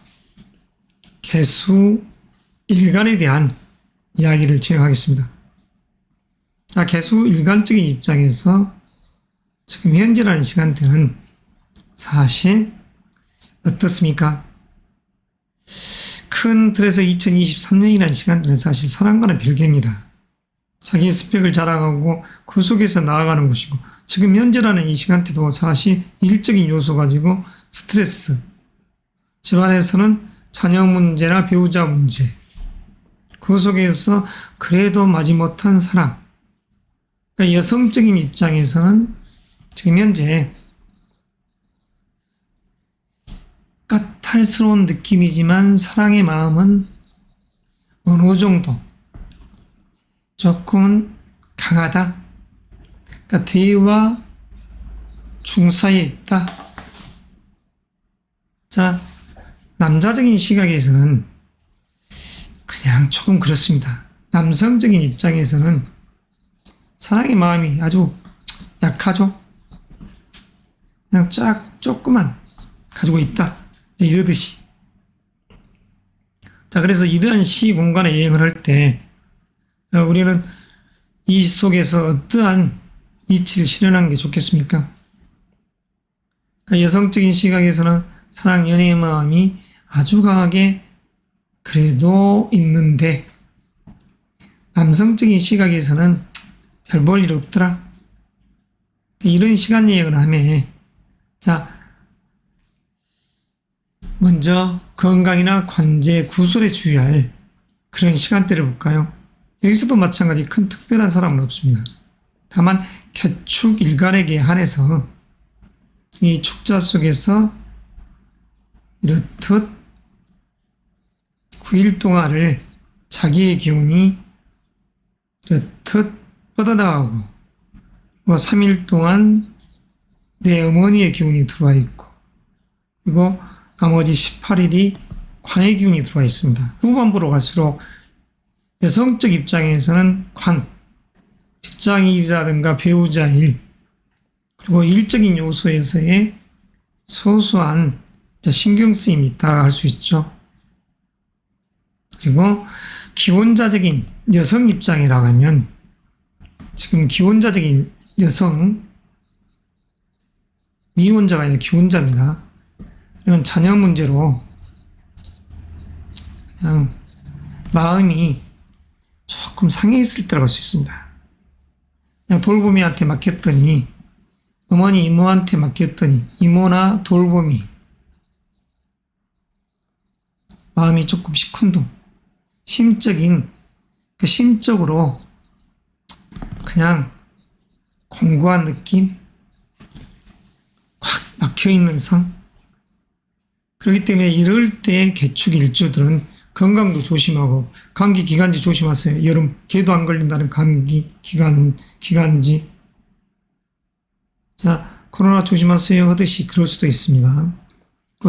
개수 일간에 대한 이야기를 진행하겠습니다. 자, 개수 일간적인 입장에서 지금 현재라는 시간대는 사실 어떻습니까? 큰 틀에서 2023년이라는 시간대는 사실 사람과는 별개입니다. 자기의 스펙을 자랑하고 그 속에서 나아가는 것이고, 지금 현재라는 이 시간대도 사실 일적인 요소 가지고 스트레스, 집안에서는 자녀 문제나 배우자 문제, 그 속에서 그래도 마지못한 사랑. 그러니까 여성적인 입장에서는 지금 현재 까탈스러운 느낌이지만 사랑의 마음은 어느 정도 조금은 강하다. 그러니까 대와 중 사이에 있다. 자, 남자적인 시각에서는 그냥 조금 그렇습니다. 남성적인 입장에서는 사랑의 마음이 아주 약하죠. 그냥 조금만 가지고 있다. 이러듯이. 자, 그래서 이러한 시 공간에 여행을 할 때 우리는 이 속에서 어떠한 이치를 실현하는 게 좋겠습니까? 그러니까 여성적인 시각에서는 사랑, 연애의 마음이 아주 강하게 그래도 있는데, 남성적인 시각에서는 별 볼 일 없더라. 이런 시간 여행을 하면, 자, 먼저 건강이나 관제, 구설에 주의할 그런 시간대를 볼까요? 여기서도 마찬가지 큰 특별한 사람은 없습니다. 다만 개축 일간에게 한해서 이 축자 속에서 이렇듯 9일 동안을 자기의 기운이 이렇듯 뻗어나가고, 3일 동안 내 어머니의 기운이 들어와 있고, 그리고 나머지 18일이 관의 기운이 들어와 있습니다. 후반부로 갈수록 여성적 입장에서는 관, 직장일이라든가 배우자 일, 그리고 일적인 요소에서의 소소한 신경쓰임이 있다 할 수 있죠. 그리고 기혼자적인 여성 입장이라고 하면, 지금 기혼자적인 여성, 미혼자가 아니라 기혼자입니다. 이런 자녀 문제로 그냥 마음이 조금 상해 있을 때라고 할 수 있습니다. 그냥 돌보미한테 맡겼더니, 어머니 이모한테 맡겼더니 이모나 돌보미 마음이 조금 시큰둥, 심적으로 그냥 공고한 느낌, 꽉 막혀있는 성. 그렇기 때문에 이럴 때 개축 일주들은 건강도 조심하고, 감기 기관지 조심하세요. 여름 개도 안 걸린다는 감기 기관지. 자, 코로나 조심하세요 하듯이 그럴 수도 있습니다.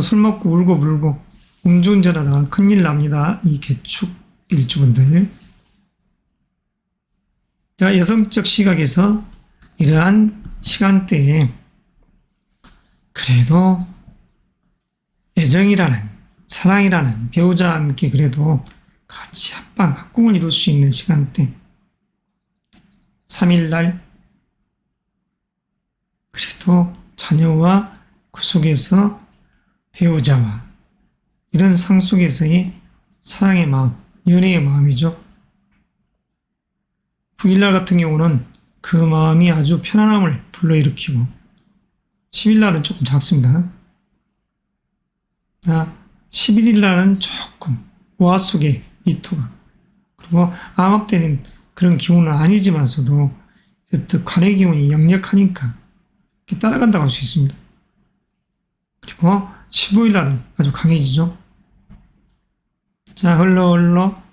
술 먹고 울고 불고 음주운전하다가 큰일 납니다. 이 개축 일주분들. 자, 여성적 시각에서 이러한 시간대에 그래도 애정이라는, 사랑이라는 배우자와 함께 그래도 같이 합공을 이룰 수 있는 시간대, 3일날 그래도 자녀와 그 속에서 배우자와 이런 상 속에서의 사랑의 마음, 연애의 마음이죠. 9일날 같은 경우는 그 마음이 아주 편안함을 불러일으키고, 10일날은 조금 작습니다. 11일날은 조금 와 속에 이토가, 그리고 암압되는 그런 기운은 아니지만서도 관의 기운이 역력하니까 따라간다고 할 수 있습니다. 그리고 15일날은 아주 강해지죠. 자, 흘러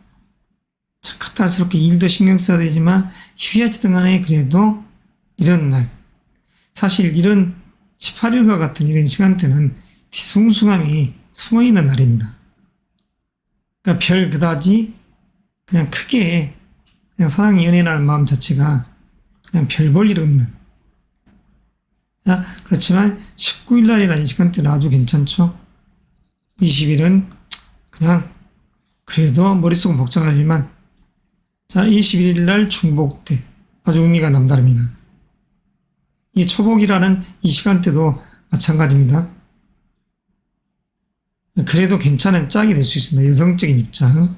카탈스럽게 일도 신경 써야 되지만 휴야지든 간에 그래도 이런 날, 사실 이런 18일과 같은 이런 시간대는 뒤숭숭함이 숨어있는 날입니다. 그러니까 별 그다지 그냥 크게 그냥 사랑 연애라는 마음 자체가 그냥 별 볼 일 없는, 자, 그렇지만 19일 날이라는 시간대는 아주 괜찮죠. 20일은 그냥 그래도 머릿속은 복잡하지만 자, 21일 날 중복대 아주 의미가 남다릅니다. 이 초복이라는 이 시간대도 마찬가지입니다. 그래도 괜찮은 짝이 될 수 있습니다. 여성적인 입장.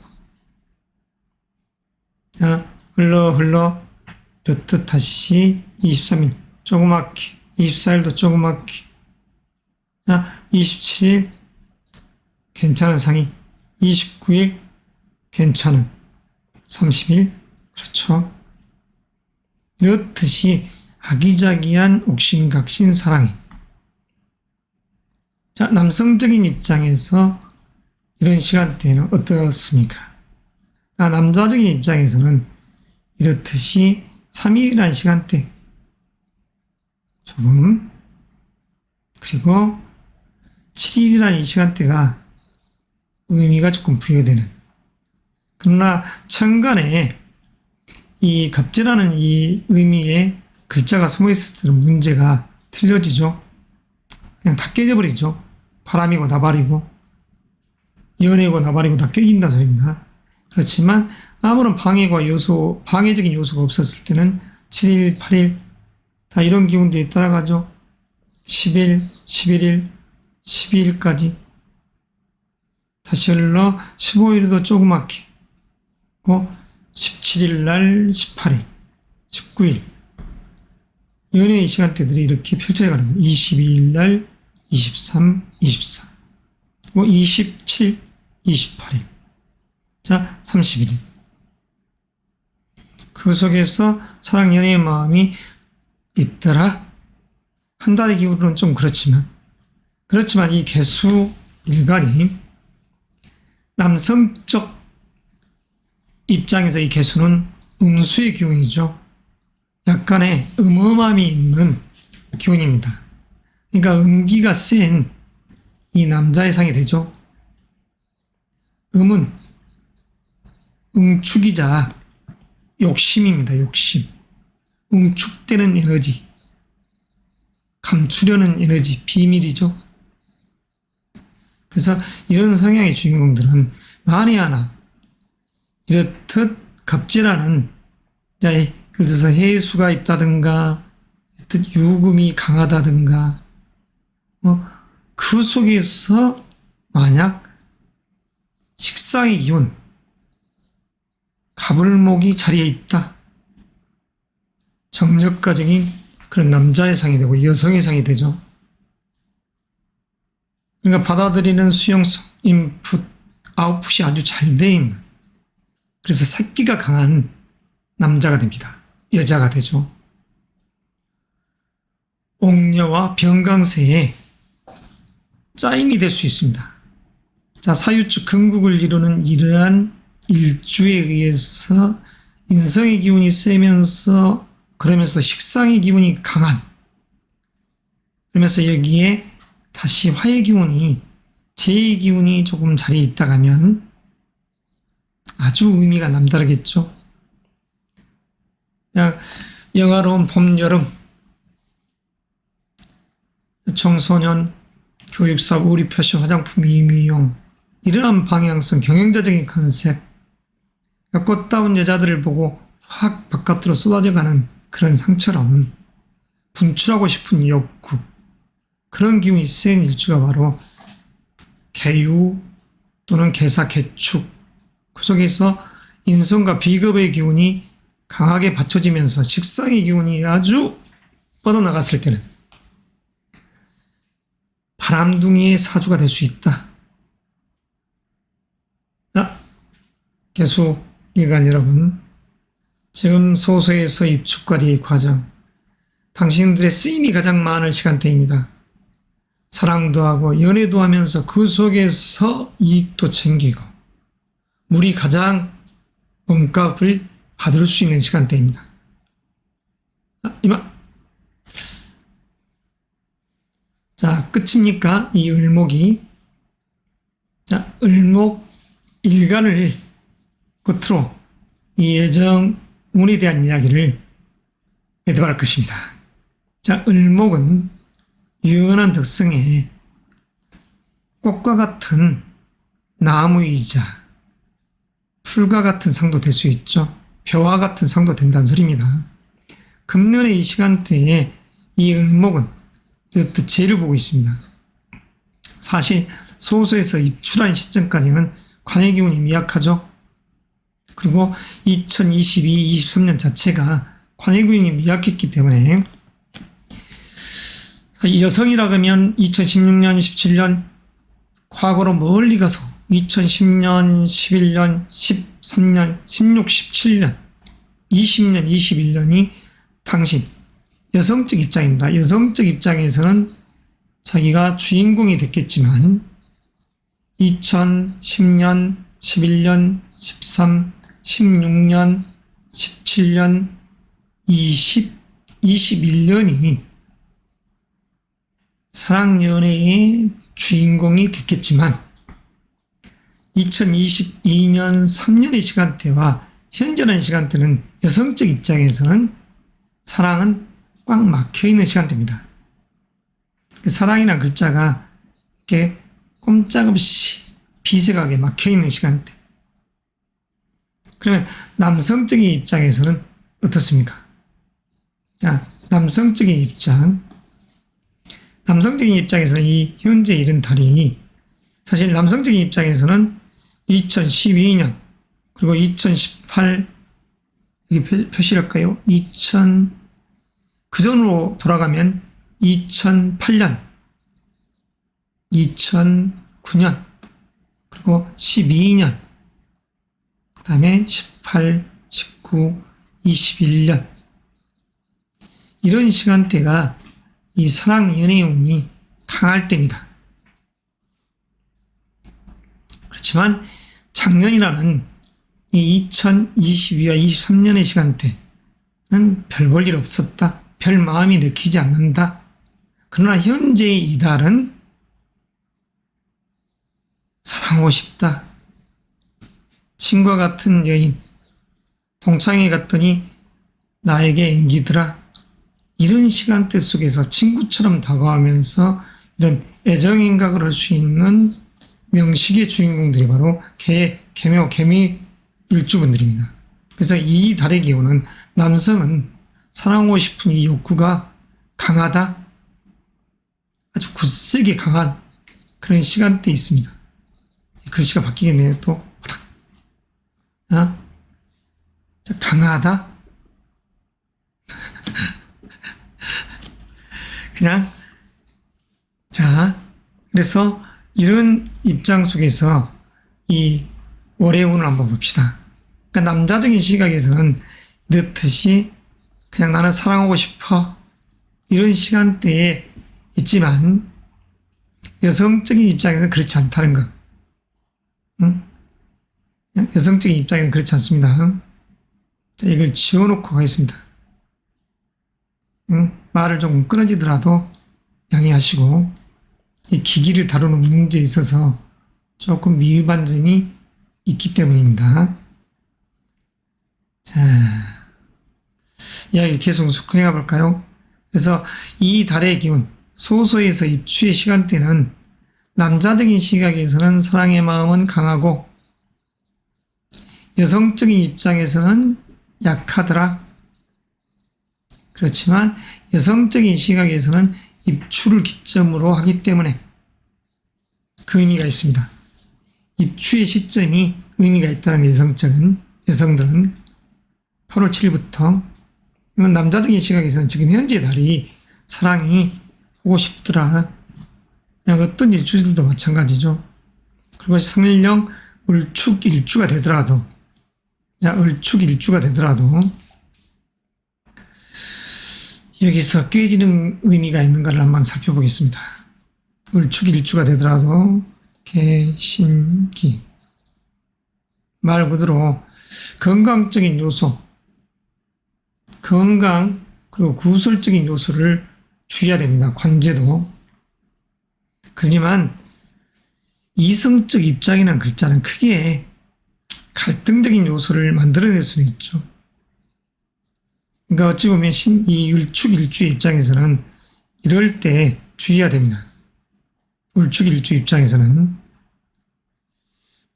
자, 흘러 이렇듯 다시 23일 조그맣게, 24일도 조그맣게. 자, 27일 괜찮은 상이, 29일 괜찮은, 30일 그렇죠. 이렇듯이 아기자기한 옥신각신 사랑이. 자, 남성적인 입장에서 이런 시간대는 어떻습니까? 남자적인 입장에서는 이렇듯이 3일이라는 시간대 조금, 그리고 7일이라는 이 시간대가 의미가 조금 부여되는. 그러나 천간에 이 갑제라는 이 의미에 글자가 숨어있을 때는 문제가 틀려지죠. 그냥 다 깨져버리죠. 바람이고 나발이고 연애고 나발이고 다 깨진다 소리입니다. 그렇지만 아무런 방해적인 요소가 없었을 때는 7일, 8일 다 이런 기운들이 따라가죠. 10일, 11일, 12일까지 다시 흘러 15일도 조그맣게 17일 날 18일, 19일 연애의 시간대들이 이렇게 펼쳐가는 거예요. 22일 날 23, 24 27, 28일 자 31일 그 속에서 사랑 연애의 마음이 있더라. 한 달의 기울은 좀 그렇지만 이 개수 일간이 남성적 입장에서 이 개수는 음수의 기운이죠. 약간의 음험함이 있는 기운입니다. 그러니까 음기가 센 이 남자의 상이 되죠. 음은 응축이자 욕심입니다. 욕심. 응축되는 에너지, 감추려는 에너지, 비밀이죠. 그래서 이런 성향의 주인공들은 만에 하나 이렇듯 갑질하는, 예를 들어서 해수가 있다든가 유금이 강하다든가 그 속에서 만약 식상의 기운, 가불목이 자리에 있다. 정력가적인 그런 남자의 상이 되고 여성의 상이 되죠. 그러니까 받아들이는 수용성, 인풋, 아웃풋이 아주 잘 돼 있는, 그래서 새끼가 강한 남자가 됩니다. 여자가 되죠. 옥녀와 병강세의 짜임이 될 수 있습니다. 자, 사유축 근국을 이루는 이러한 일주에 의해서 인성의 기운이 세면서 그러면서 식상의 기운이 강한, 그러면서 여기에 다시 화의 기운이, 재의 기운이 조금 자리에 있다가면 아주 의미가 남다르겠죠. 영화로운 봄, 여름, 청소년, 교육사업, 의류, 패션, 화장품, 미용, 이러한 방향성, 경영자적인 컨셉, 꽃다운 여자들을 보고 확 바깥으로 쏟아져가는 그런 상처럼 분출하고 싶은 욕구, 그런 기운이 센 일주가 바로 개유 또는 개사, 개축, 그 속에서 인성과 비겁의 기운이 강하게 받쳐지면서 식상의 기운이 아주 뻗어나갔을 때는 바람둥이의 사주가 될 수 있다. 자, 개수 일간 여러분, 지금 소소에서 입축까지의 과정, 당신들의 쓰임이 가장 많은 시간대입니다. 사랑도 하고 연애도 하면서 그 속에서 이익도 챙기고 물이 가장 몸값을 받을 수 있는 시간대입니다. 이만. 자, 끝입니까? 이 을목이. 자, 을목 일간을 끝으로 이 예정 운에 대한 이야기를 해드릴 것입니다. 자, 을목은 유연한 특성에 꽃과 같은 나무이자 풀과 같은 상도 될 수 있죠. 벼와 같은 상도 된다는 소리입니다. 금년의 이 시간대에 이 을목은 이렇듯 재를 보고 있습니다. 사실 소수에서 입출한 시점까지는 관의 기운이 미약하죠. 그리고 2022, 23년 자체가 관의 기운이 미약했기 때문에 여성이라 그러면 2016년, 17년 과거로 멀리 가서 2010년, 11년, 13년, 16, 17년, 20년, 21년이 당신 여성적 입장입니다. 여성적 입장에서는 자기가 주인공이 됐겠지만 2010년, 11년, 13, 16년, 17년, 20, 21년이 사랑 연애의 주인공이 됐겠지만 2022년 3년의 시간대와 현재라는 시간대는 여성적 입장에서는 사랑은 꽉 막혀있는 시간대입니다. 사랑이라는 글자가 이렇게 꼼짝없이 비세하게 막혀있는 시간대. 그러면 남성적인 입장에서는 어떻습니까? 자, 남성적인 입장에서는 이 현재 이른 달이 사실 남성적인 입장에서는 2012년 그리고 2018 여기 표시할까요? 그 전으로 돌아가면 2008년, 2009년, 그리고 12년, 그 다음에 18, 19, 21년 이런 시간대가 이 사랑 연애운이 강할 때입니다. 그렇지만 작년이라는 이 2022와 23년의 시간대는 별 볼 일 없었다. 별 마음이 내키지 않는다. 그러나 현재의 이 달은 사랑하고 싶다. 친구와 같은 여인, 동창회 갔더니 나에게 앵기더라. 이런 시간대 속에서 친구처럼 다가가면서 이런 애정행각을 할 수 있는 명식의 주인공들이 바로 개묘, 개미 일주분들입니다. 그래서 이 달의 기운은 남성은 사랑하고 싶은 이 욕구가 강하다. 아주 굳세게 강한 그런 시간대에 있습니다. 글씨가 바뀌겠네요. 또 강하다. 그냥 자 그래서 이런 입장 속에서 이 월의 운을 한번 봅시다. 그러니까 남자적인 시각에서는 이렇듯이 그냥 나는 사랑하고 싶어 이런 시간대에 있지만 여성적인 입장에서는 그렇지 않다는 것. 응? 여성적인 입장에는 그렇지 않습니다. 자, 이걸 지워놓고 가겠습니다. 응? 말을 조금 끊어지더라도 양해하시고 이 기기를 다루는 문제에 있어서 조금 미흡한 점이 있기 때문입니다. 자, 이야기 계속 숙행해 볼까요? 그래서 이 달의 기운, 소소에서 입추의 시간대는 남자적인 시각에서는 사랑의 마음은 강하고 여성적인 입장에서는 약하더라. 그렇지만 여성적인 시각에서는 입추를 기점으로 하기 때문에 그 의미가 있습니다. 입추의 시점이 의미가 있다는 여성들은 8월 7일부터 이건 남자적인 시각에서는 지금 현재 달이 사랑이 하고 싶더라. 그냥 어떤 일주들도 마찬가지죠. 그리고 성일령 을축 일주가 되더라도 을축 일주가 되더라도 여기서 깨지는 의미가 있는가를 한번 살펴보겠습니다. 을축 일주가 되더라도 개신기 말 그대로 건강적인 요소, 건강 그리고 구설적인 요소를 주의해야 됩니다. 관제도. 그렇지만 이성적 입장이라는 글자는 크게 갈등적인 요소를 만들어낼 수는 있죠. 그러니까 어찌 보면 이 을축 일주의 입장에서는 이럴 때 주의해야 됩니다. 울축일주 입장에서는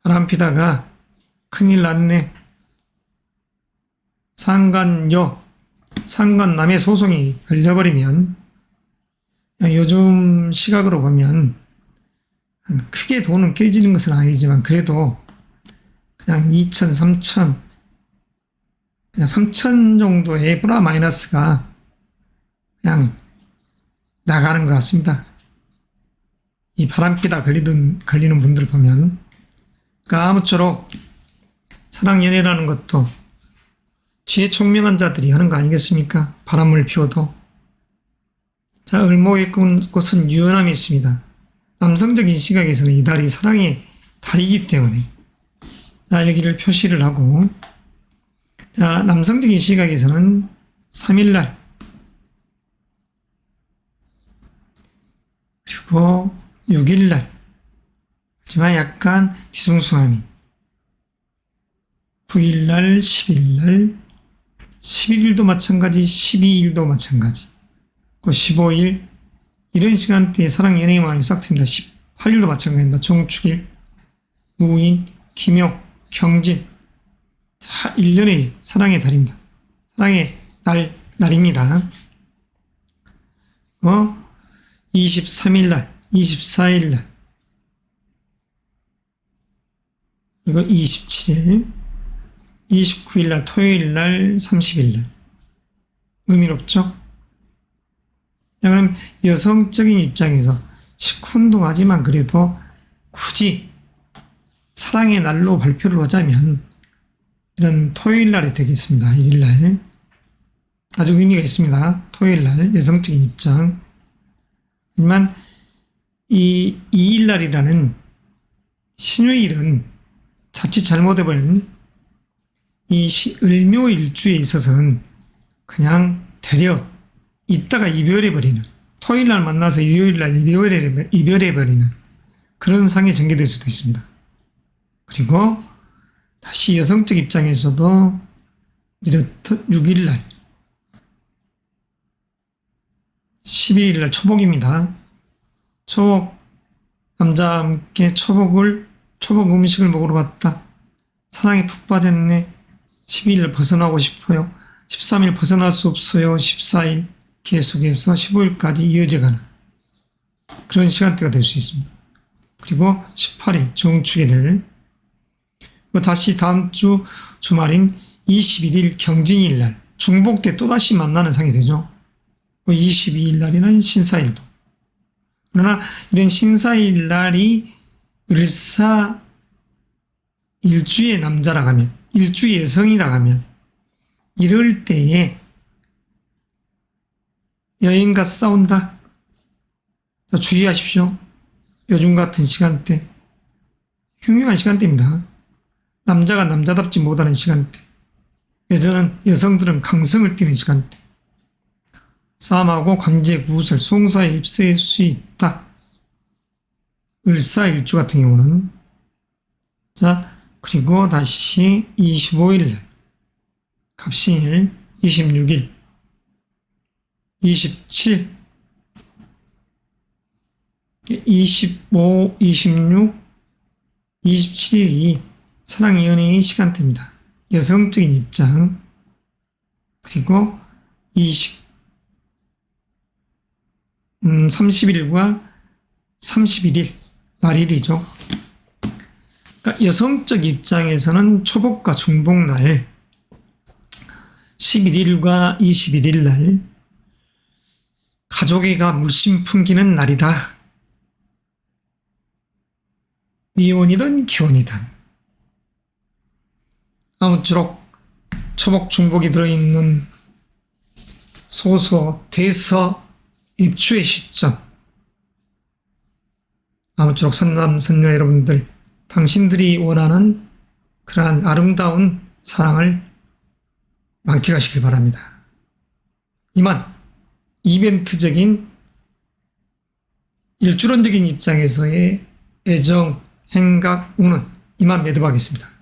바람피다가 큰일 났네. 상간남의 소송이 걸려버리면 요즘 시각으로 보면 크게 돈은 깨지는 것은 아니지만 그래도 그냥 2천, 3천, 그냥 3천 정도의 플러스 마이너스가 그냥 나가는 것 같습니다. 이 바람피다 걸리는 분들 보면. 그러니까 아무쪼록 사랑연애라는 것도 지혜 총명한 자들이 하는 거 아니겠습니까? 바람을 피워도. 자, 을목의 꽃은 유연함이 있습니다. 남성적인 시각에서는 이 달이 사랑의 달이기 때문에. 자, 여기를 표시를 하고. 자, 남성적인 시각에서는 3일날. 그리고 6일날. 하지만 약간 뒤숭숭함이. 9일날, 10일날, 11일도 마찬가지, 12일도 마찬가지. 그 15일, 이런 시간대에 사랑 연애의 마음이 싹 트입니다. 18일도 마찬가지입니다. 종축일, 무인, 기묘, 경진. 다 1년의 사랑의 달입니다. 사랑의 날입니다. 23일날, 24일날, 그리고 27일, 29일날, 토요일날, 30일날. 의미롭죠? 자, 그럼 여성적인 입장에서 시큰둥하지만 그래도 굳이 사랑의 날로 발표를 하자면 이런 토요일날이 되겠습니다. 1일날. 아주 의미가 있습니다. 토요일날 여성적인 입장. 하지만 이 2일날이라는 신요일은 자칫 잘못해버린 이 을묘일주에 있어서는 그냥 되려 있다가 이별해버리는, 토요일날 만나서 일요일날 이별해버리는 그런 상에 전개될 수도 있습니다. 그리고 다시 여성적 입장에서도 이렇듯 6일날 12일날 초복입니다. 초복, 남자와 함께 초복 음식을 먹으러 갔다. 사랑에 푹 빠졌네. 12일 벗어나고 싶어요. 13일 벗어날 수 없어요. 14일 계속해서 15일까지 이어져가는 그런 시간대가 될 수 있습니다. 그리고 18일 종축일을, 다시 다음 주 주말인 21일 경진일 날 중복 때 또다시 만나는 상이 되죠. 22일 날에는 신사일도. 그러나 이런 신사일 날이 을사 일주의 남자라 하면, 일주의 여성이라 하면 이럴 때에 여인과 싸운다. 자, 주의하십시오. 요즘 같은 시간대 흉흉한 시간대입니다. 남자가 남자답지 못하는 시간대, 여성들은 강성을 띠는 시간대, 싸움하고 관계 구설, 송사에 휩쓸릴 수 있다. 을사일주 같은 경우는. 자, 그리고 다시 25일 갑신일, 26일, 27, 25, 26, 27일이 사랑 연애의 시간대입니다. 여성적인 입장. 그리고 30일과 31일 말일이죠. 그러니까 여성적 입장에서는 초복과 중복날 11일과 21일 날 가족애가 물씬 풍기는 날이다. 미혼이든 기혼이든 아무쪼록 초복 중복이 들어있는 소서, 대서, 입추의 시점, 아무쪼록 선남, 선녀 여러분들, 당신들이 원하는 그러한 아름다운 사랑을 만끽하시길 바랍니다. 이만 이벤트적인 일주론적인 입장에서의 애정, 행각, 운은 이만 매듭하겠습니다.